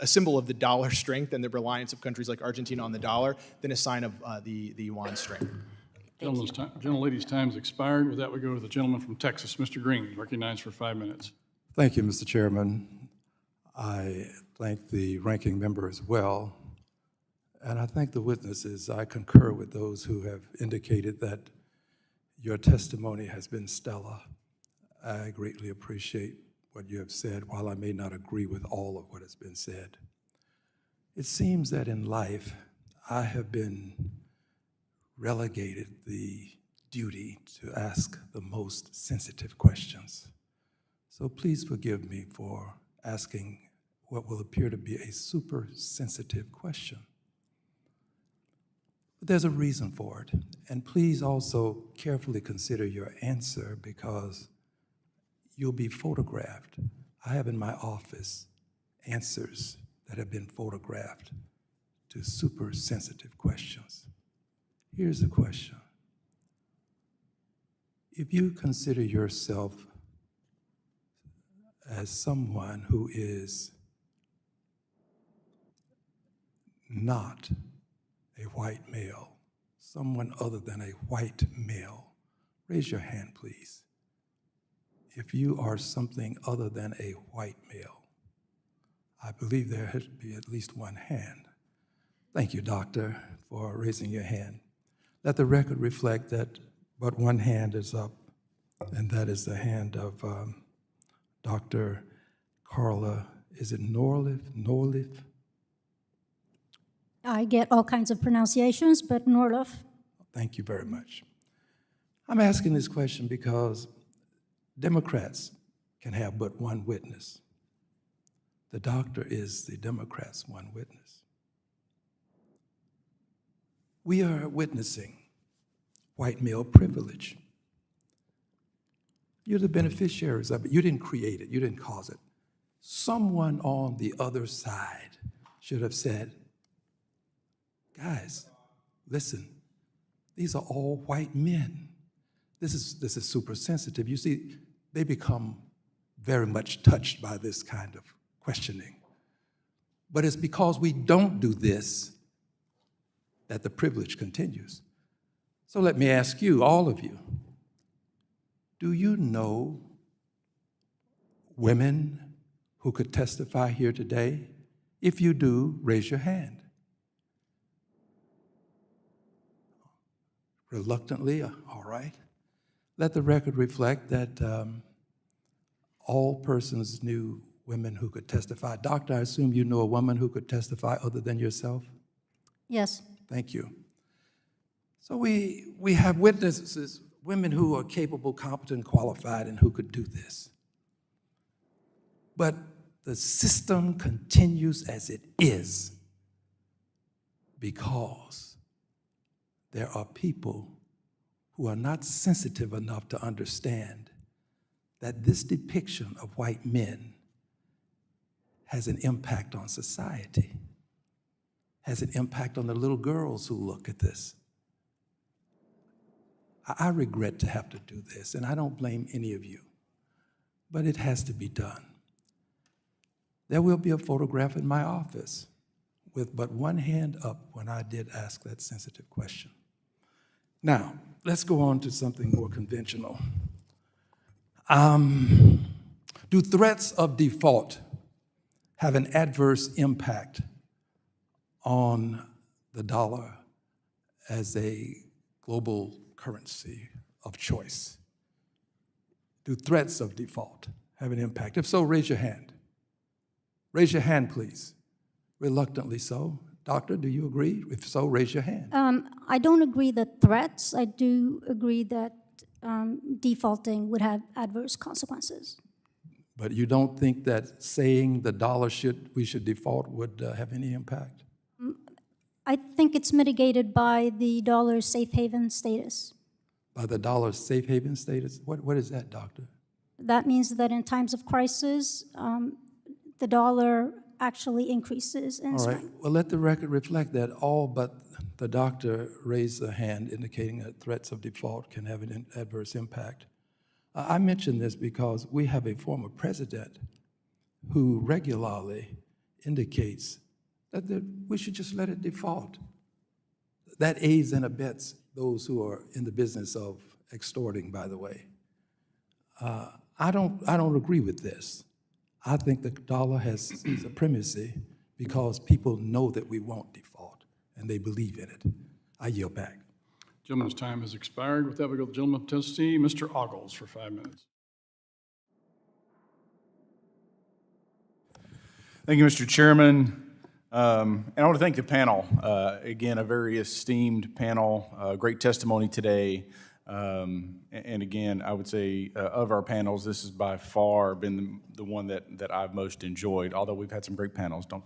Speaker 5: symbol of the dollar strength and the reliance of countries like Argentina on the dollar than a sign of the yuan strength.
Speaker 1: Gentlelady's time's expired. With that, we go to the gentleman from Texas, Mr. Green, recognized for 5 minutes.
Speaker 17: Thank you, Mr. Chairman. I thank the ranking member as well, and I thank the witnesses. I concur with those who have indicated that your testimony has been stellar. I greatly appreciate what you have said, while I may not agree with all of what has been said. It seems that in life, I have been relegated the duty to ask the most sensitive questions. So please forgive me for asking what will appear to be a super sensitive question. But there's a reason for it. And please also carefully consider your answer, because you'll be photographed. I have in my office answers that have been photographed to super sensitive questions. Here's the question. If you consider yourself as someone who is not a white male, someone other than a white male, raise your hand, please. If you are something other than a white male, I believe there has to be at least one hand. Thank you, doctor, for raising your hand. Let the record reflect that but one hand is up, and that is the hand of Dr. Carla, is it Norliff?
Speaker 7: I get all kinds of pronunciations, but Norliff.
Speaker 17: Thank you very much. I'm asking this question because Democrats can have but one witness. The doctor is the Democrats' one witness. We are witnessing white male privilege. You're the beneficiaries of it. You didn't create it. You didn't cause it. Someone on the other side should have said, guys, listen, these are all white men. This is super sensitive. You see, they become very much touched by this kind of questioning. But it's because we don't do this that the privilege continues. So let me ask you, all of you, do you know women who could testify here today? If you do, raise your hand. Reluctantly, all right. Let the record reflect that all persons knew women who could testify. Doctor, I assume you know a woman who could testify other than yourself?
Speaker 7: Yes.
Speaker 17: Thank you. So we have witnesses, women who are capable, competent, qualified, and who could do this. But the system continues as it is. because there are people who are not sensitive enough to understand that this depiction of white men has an impact on society, has an impact on the little girls who look at this. I regret to have to do this, and I don't blame any of you, but it has to be done. There will be a photograph in my office with but one hand up when I did ask that sensitive question. Now, let's go on to something more conventional. Do threats of default have an adverse impact on the dollar as a global currency of choice? Do threats of default have an impact? If so, raise your hand. Raise your hand, please. Reluctantly so. Doctor, do you agree? If so, raise your hand.
Speaker 7: I don't agree that threats. I do agree that defaulting would have adverse consequences.
Speaker 17: But you don't think that saying the dollar we should default would have any impact?
Speaker 7: I think it's mitigated by the dollar's safe haven status.
Speaker 17: By the dollar's safe haven status? What is that, doctor?
Speaker 7: That means that in times of crisis, the dollar actually increases in
Speaker 17: All right,
Speaker 7: strength.
Speaker 17: well, let the record reflect that all but the doctor raised a hand indicating that threats of default can have an adverse impact. I mention this because we have a former president who regularly indicates that we should just let it default. That aids and abets those who are in the business of extorting, by the way. I don't agree with this. I think the dollar has supremacy because people know that we won't default, and they believe in it. I yield back.
Speaker 1: Gentleman's time has expired. With that, we go to the gentleman from Tennessee, Mr. Ogles, for 5 minutes.
Speaker 18: Thank you, Mr. Chairman. And I want to thank the panel. Again, a very esteemed panel, great testimony today. And again, I would say of our panels, this has by far been the one that I've most enjoyed, although we've had some great panels. Don't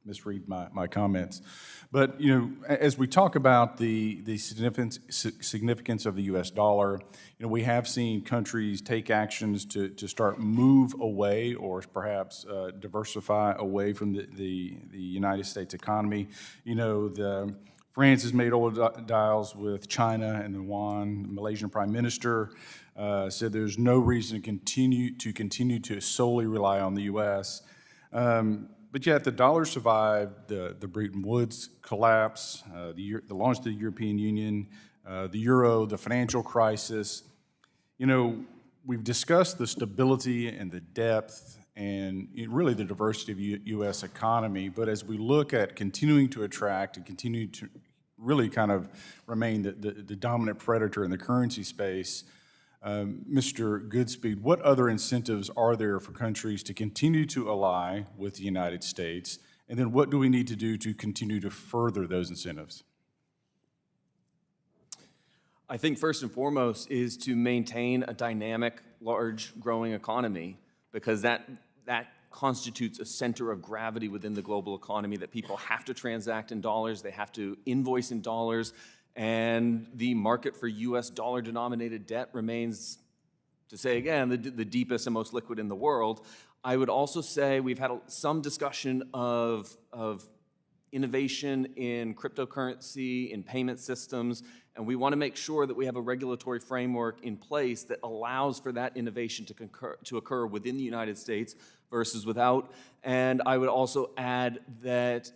Speaker 18: misread my comments. But, you know, as we talk about the significance of the U.S. dollar, you know, we have seen countries take actions to start move away or perhaps diversify away from the United States economy. You know, France has made oil deals with China and the yuan. The Malaysian Prime Minister said there's no reason to continue to solely rely on the U.S. But yet the dollar survived the Bretton Woods collapse, the launch of the European Union, the euro, the financial crisis. You know, we've discussed the stability and the depth and really the diversity of the U.S. economy. But as we look at continuing to attract and continue to really kind of remain the dominant predator in the currency space, Mr. Goodspeed, what other incentives are there for countries to continue to ally with the United States? And then what do we need to do to continue to further those incentives?
Speaker 3: I think first and foremost is to maintain a dynamic, large, growing economy, because that constitutes a center of gravity within the global economy, that people have to transact in dollars, they have to invoice in dollars, and the market for U.S. dollar-denominated debt remains, to say again, the deepest and most liquid in the world. I would also say we've had some discussion of innovation in cryptocurrency, in payment systems, and we want to make sure that we have a regulatory framework in place that allows for that innovation to occur within the United States versus without. And I would also add that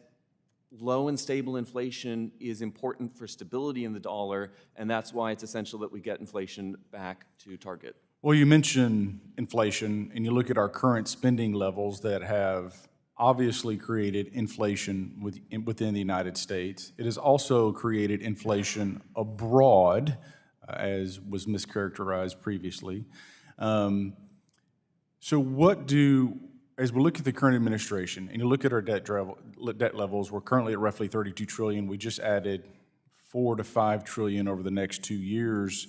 Speaker 3: low and stable inflation is important for stability in the dollar, and that's why it's essential that we get inflation back to target.
Speaker 18: Well, you mentioned inflation, and you look at our current spending levels that have obviously created inflation within the United States. It has also created inflation abroad, as was mischaracterized previously. So as we look at the current administration, and you look at our debt levels, we're currently at roughly $32 trillion. We just added $4 to $5 trillion over the next 2 years.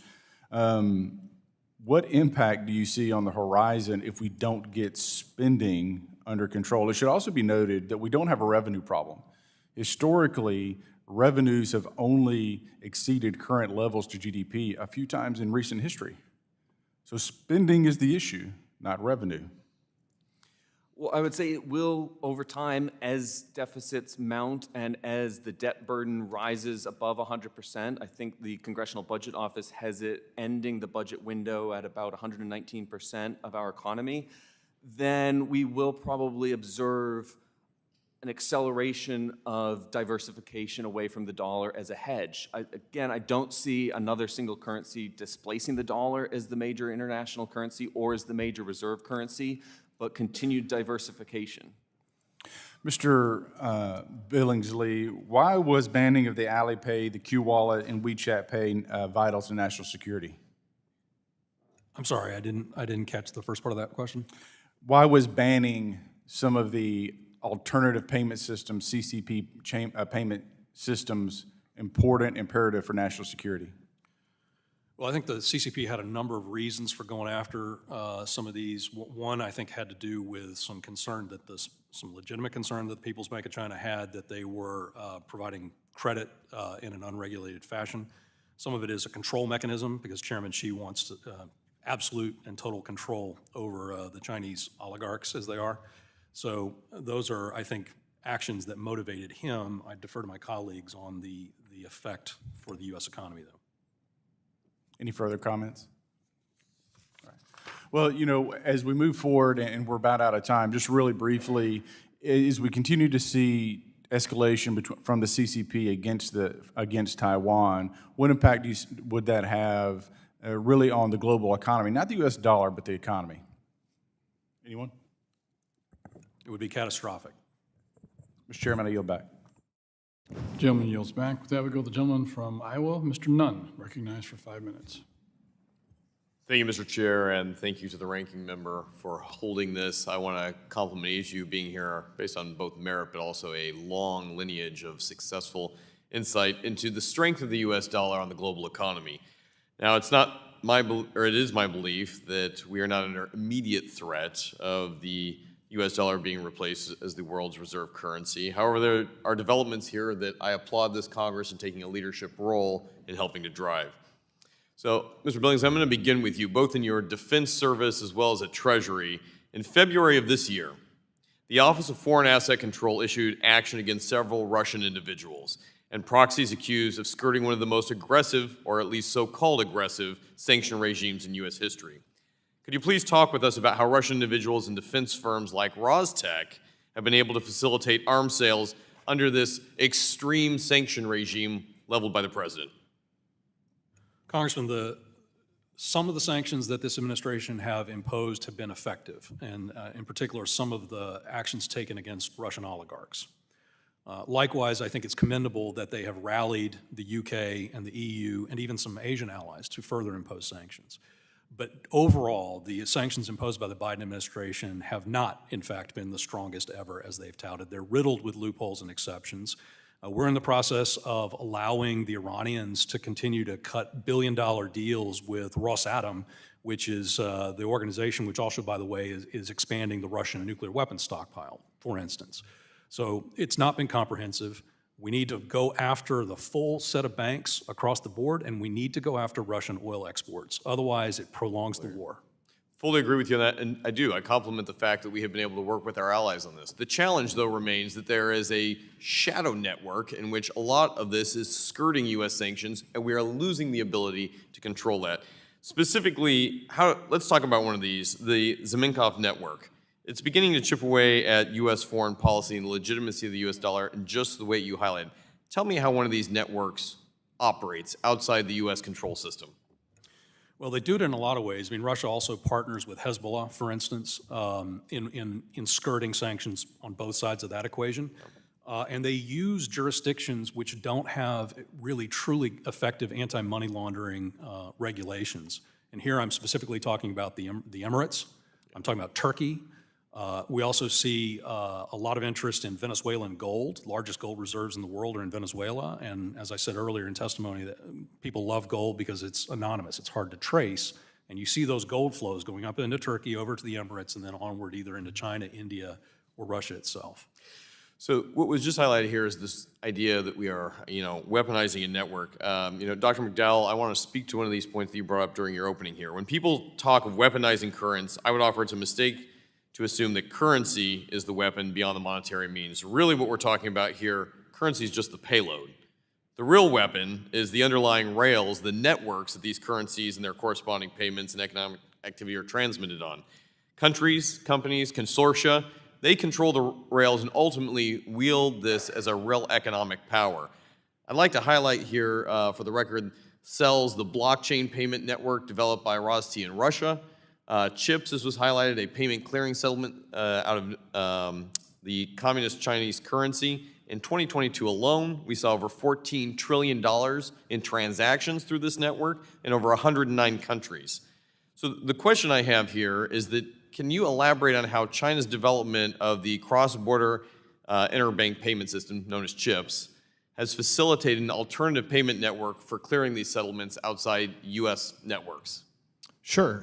Speaker 18: What impact do you see on the horizon if we don't get spending under control? It should also be noted that we don't have a revenue problem. Historically, revenues have only exceeded current levels to GDP a few times in recent history. So spending is the issue, not revenue.
Speaker 3: Well, I would say it will over time as deficits mount and as the debt burden rises above 100%. I think the Congressional Budget Office has it ending the budget window at about 119% of our economy. Then we will probably observe an acceleration of diversification away from the dollar as a hedge. Again, I don't see another single currency displacing the dollar as the major international currency or as the major reserve currency, but continued diversification.
Speaker 18: Mr. Billingsley, why was banning of the Alipay, the Q Wallet, and WeChat Pay vital to national security?
Speaker 6: I'm sorry, I didn't catch the first part of that question.
Speaker 18: Why was banning some of the alternative payment systems, CCP payment systems, important, imperative for national security?
Speaker 6: Well, I think the CCP had a number of reasons for going after some of these. One, I think, had to do with some concern that some legitimate concern that the People's Bank of China had that they were providing credit in an unregulated fashion. Some of it is a control mechanism because Chairman Xi wants absolute and total control over the Chinese oligarchs as they are. So those are, I think, actions that motivated him. I defer to my colleagues on the effect for the U.S. economy, though.
Speaker 18: Any further comments? All right. Well, you know, as we move forward, and we're about out of time, just really briefly, as we continue to see escalation from the CCP against Taiwan, what impact would that have really on the global economy? Not the U.S. dollar, but the economy. Anyone?
Speaker 6: It would be catastrophic.
Speaker 18: Mr. Chairman, I yield back.
Speaker 1: Gentleman yields back. With that, we go to the gentleman from Iowa, Mr. Nunn, recognized for 5 minutes.
Speaker 19: Thank you, Mr. Chair, and thank you to the ranking member for holding this. I want to compliment you being here based on both merit but also a long lineage of successful insight into the strength of the U.S. dollar on the global economy. Now, it is my belief that we are not under immediate threat of the U.S. dollar being replaced as the world's reserve currency. However, there are developments here that I applaud this Congress in taking a leadership role in helping to drive. So, Mr. Billings, I'm going to begin with you, both in your defense service as well as at Treasury. In February of this year, the Office of Foreign Asset Control issued action against several Russian individuals and proxies accused of skirting one of the most aggressive, or at least so-called aggressive, sanction regimes in U.S. history. Could you please talk with us about how Russian individuals and defense firms like Rostec have been able to facilitate arms sales under this extreme sanction regime leveled by the president?
Speaker 6: Congressman, some of the sanctions that this administration have imposed have been effective, and in particular, some of the actions taken against Russian oligarchs. Likewise, I think it's commendable that they have rallied the UK and the EU and even some Asian allies to further impose sanctions. But overall, the sanctions imposed by the Biden administration have not, in fact, been the strongest ever, as they've touted. They're riddled with loopholes and exceptions. We're in the process of allowing the Iranians to continue to cut billion-dollar deals with Rosatom, which is the organization which also, by the way, is expanding the Russian nuclear weapons stockpile, for instance. So it's not been comprehensive. We need to go after the full set of banks across the board, and we need to go after Russian oil exports. Otherwise, it prolongs the war.
Speaker 19: Fully agree with you on that, and I compliment the fact that we have been able to work with our allies on this. The challenge, though, remains that there is a shadow network in which a lot of this is skirting U.S. sanctions, and we are losing the ability to control that. Specifically, let's talk about one of these, the Zemenkov network. It's beginning to chip away at U.S. foreign policy and the legitimacy of the U.S. dollar in just the way you highlighted. Tell me how one of these networks operates outside the U.S. control system.
Speaker 6: Well, they do it in a lot of ways. I mean, Russia also partners with Hezbollah, for instance, in skirting sanctions on both sides of that equation. And they use jurisdictions which don't have really truly effective anti-money laundering regulations. And here I'm specifically talking about the Emirates. I'm talking about Turkey. We also see a lot of interest in Venezuelan gold. Largest gold reserves in the world are in Venezuela. And as I said earlier in testimony, that people love gold because it's anonymous. It's hard to trace. And you see those gold flows going up into Turkey, over to the Emirates, and then onward either into China, India, or Russia itself.
Speaker 19: So what was just highlighted here is this idea that we are, weaponizing a network. Dr. McDowell, I want to speak to one of these points that you brought up during your opening here. When people talk of weaponizing currents, I would offer it's a mistake to assume that currency is the weapon beyond the monetary means. Really what we're talking about here, currency is just the payload. The real weapon is the underlying rails, the networks that these currencies and their corresponding payments and economic activity are transmitted on. Countries, companies, consortia, they control the rails and ultimately wield this as a real economic power. I'd like to highlight here, for the record, CELS, the blockchain payment network developed by Rosti in Russia. CHIPS, this was highlighted, a payment clearing settlement out of the communist Chinese currency. In 2022 alone, we saw over $14 trillion in transactions through this network in over 109 countries. So the question I have here is that, can you elaborate on how China's development of the cross-border interbank payment system, known as CHIPS, has facilitated an alternative payment network for clearing these settlements outside U.S. networks?
Speaker 5: Sure.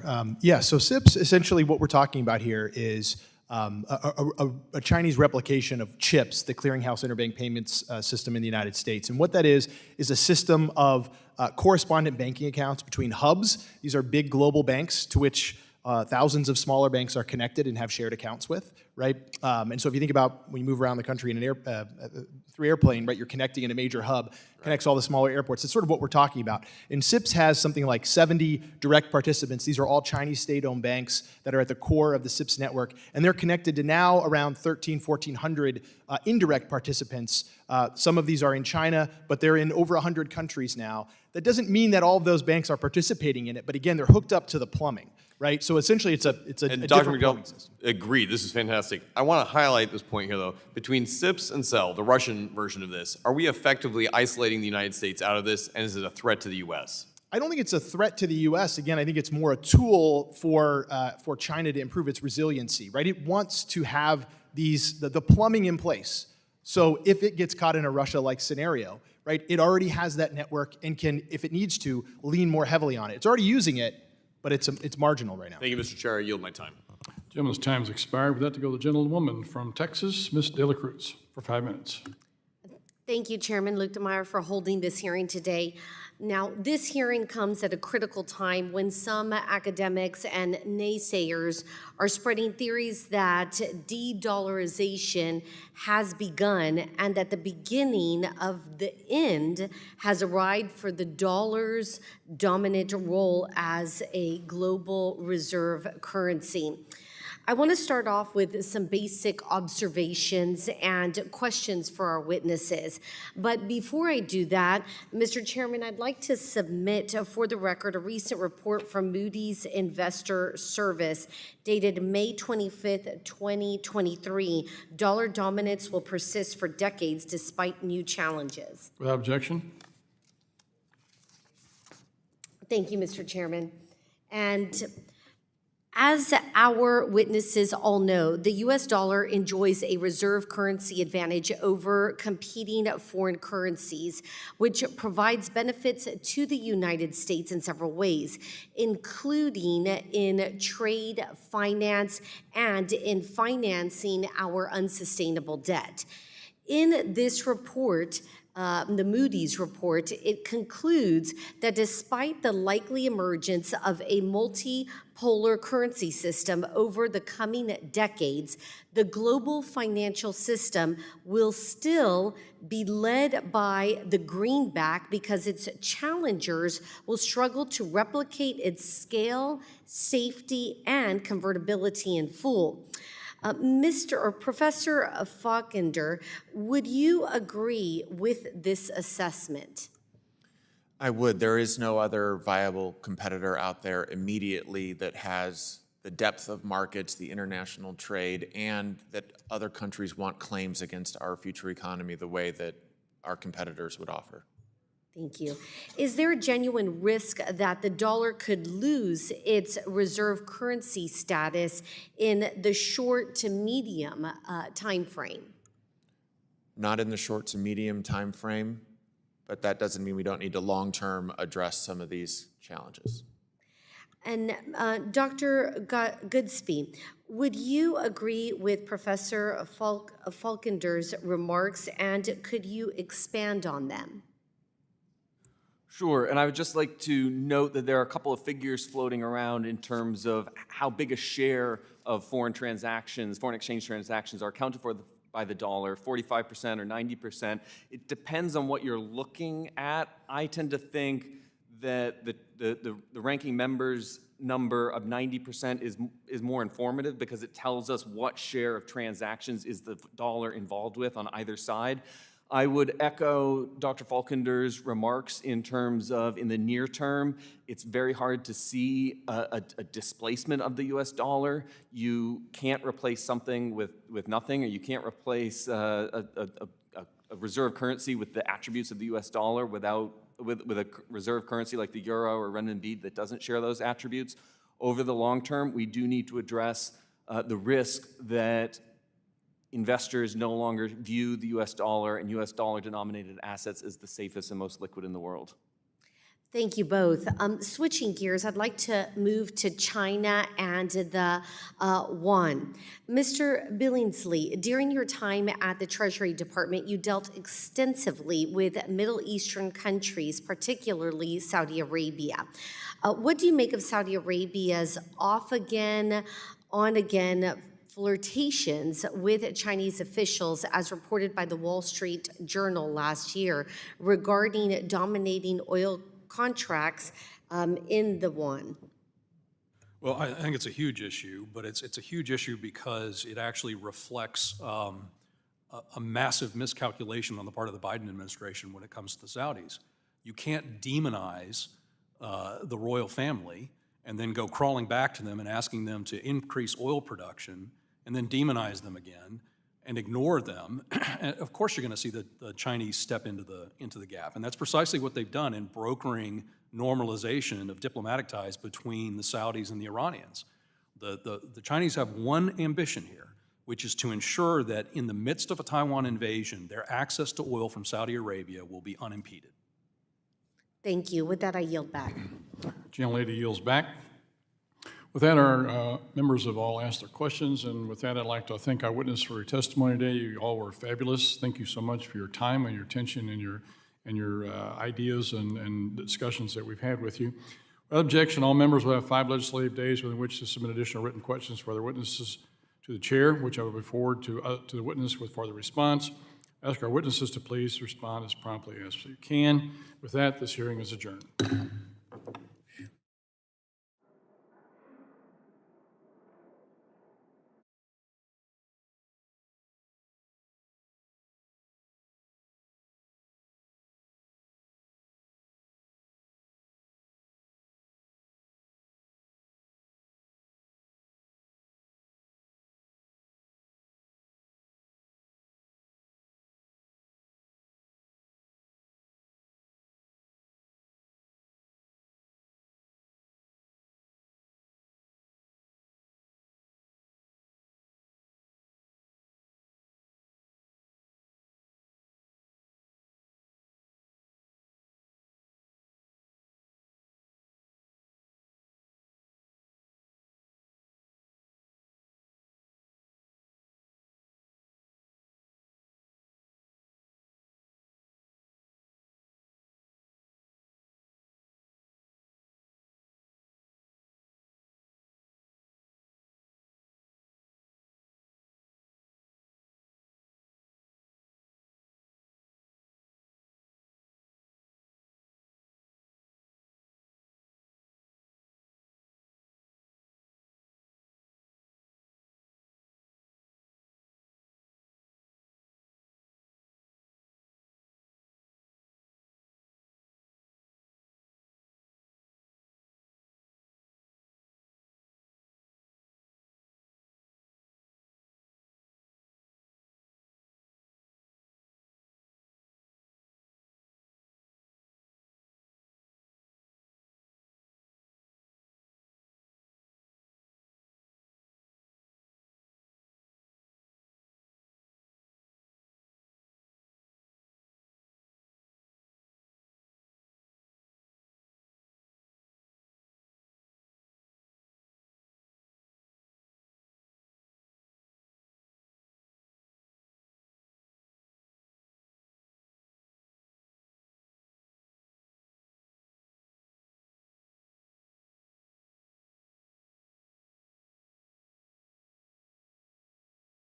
Speaker 5: So CIPS, essentially what we're talking about here is a Chinese replication of CHIPS, the Clearinghouse Interbank Payments System in the United States. And what that is a system of correspondent banking accounts between hubs. These are big global banks to which thousands of smaller banks are connected and have shared accounts with, right? And so if you think about when you move around the country in an through airplane, right, you're connecting in a major hub, connects all the smaller airports. It's sort of what we're talking about. And CIPS has something like 70 direct participants. These are all Chinese state-owned banks that are at the core of the CIPS network. And they're connected to now around 1,400 indirect participants. Some of these are in China, but they're in over 100 countries now. That doesn't mean that all of those banks are participating in it, but again, they're hooked up to the plumbing. Right, so essentially, it's a
Speaker 19: and
Speaker 5: a
Speaker 19: Dr.
Speaker 5: different
Speaker 19: McDowell,
Speaker 5: plumbing system.
Speaker 19: agreed. This is fantastic. I want to highlight this point here, though. Between CIPS and CEL, the Russian version of this, are we effectively isolating the United States out of this, and is it a threat to the U.S.?
Speaker 5: I don't think it's a threat to the U.S. Again, I think it's more a tool for China to improve its resiliency. Right, it wants to have the plumbing in place. So if it gets caught in a Russia-like scenario, right, it already has that network and can, if it needs to, lean more heavily on it. It's already using it, but it's marginal right now.
Speaker 19: Thank you, Mr. Chair. I yield my time.
Speaker 1: Gentleman's time's expired. With that, to go to the gentlewoman from Texas, Ms. De La Cruz, for 5 minutes.
Speaker 20: Thank you, Chairman Luetkemeyer, for holding this hearing today. Now, this hearing comes at a critical time when some academics and naysayers are spreading theories that de-dollarization has begun and that the beginning of the end has arrived for the dollar's dominant role as a global reserve currency. I want to start off with some basic observations and questions for our witnesses. But before I do that, Mr. Chairman, I'd like to submit for the record a recent report from Moody's Investor Service dated May 25th, 2023. Dollar dominance will persist for decades despite new challenges.
Speaker 1: Without objection.
Speaker 20: Thank you, Mr. Chairman. And as our witnesses all know, the U.S. dollar enjoys a reserve currency advantage over competing foreign currencies, which provides benefits to the United States in several ways, including in trade, finance, and in financing our unsustainable debt. In this report, the Moody's report, it concludes that despite the likely emergence of a multipolar currency system over the coming decades, the global financial system will still be led by the greenback because its challengers will struggle to replicate its scale, safety, and convertibility in full. Professor Faulkender, would you agree with this assessment?
Speaker 4: I would. There is no other viable competitor out there immediately that has the depth of markets, the international trade, and that other countries want claims against our future economy the way that our competitors would offer.
Speaker 20: Thank you. Is there a genuine risk that the dollar could lose its reserve currency status in the short to medium time frame?
Speaker 4: Not in the short to medium time frame, but that doesn't mean we don't need to long-term address some of these challenges.
Speaker 20: And Dr. Goodspeed, would you agree with Professor Falkender's remarks, and could you expand on them?
Speaker 3: Sure, and I would just like to note that there are a couple of figures floating around in terms of how big a share of foreign exchange transactions are accounted for by the dollar, 45% or 90%. It depends on what you're looking at. I tend to think that the ranking member's number of 90% is more informative because it tells us what share of transactions is the dollar involved with on either side. I would echo Dr. Falkender's remarks in terms of, in the near term, it's very hard to see a displacement of the US dollar. You can't replace something with nothing, or you can't replace a reserve currency with the attributes of the US dollar with a reserve currency like the euro or renminbi that doesn't share those attributes. Over the long term, we do need to address the risk that investors no longer view the US dollar and US dollar denominated assets as the safest and most liquid in the world.
Speaker 20: Thank you both. Switching gears, I'd like to move to China and the yuan. Mr. Billingsley, during your time at the Treasury Department, you dealt extensively with Middle Eastern countries, particularly Saudi Arabia. What do you make of Saudi Arabia's off-again, on-again flirtations with Chinese officials, as reported by the Wall Street Journal last year, regarding dominating oil contracts in the yuan?
Speaker 6: Well, I think it's a huge issue, but it's a huge issue because it actually reflects a massive miscalculation on the part of the Biden administration when it comes to the Saudis. You can't demonize the royal family and then go crawling back to them and asking them to increase oil production and then demonize them again and ignore them. And of course, you're going to see the Chinese step into the gap, and that's precisely what they've done in brokering normalization of diplomatic ties between the Saudis and the Iranians. The Chinese have one ambition here, which is to ensure that in the midst of a Taiwan invasion, their access to oil from Saudi Arabia will be unimpeded.
Speaker 20: Thank you. With that, I yield back.
Speaker 1: Gentlelady yields back. With that, our members have all asked their questions, and with that, I'd like to thank our witness for your testimony today. You all were fabulous. Thank you so much for your time and your attention and your ideas and discussions that we've had with you. Without objection, all members will have 5 legislative days within which to submit additional written questions for their witnesses to the chair, which I will be forward to the witness with further response. Ask our witnesses to please respond as promptly as you can. With that, this hearing is adjourned.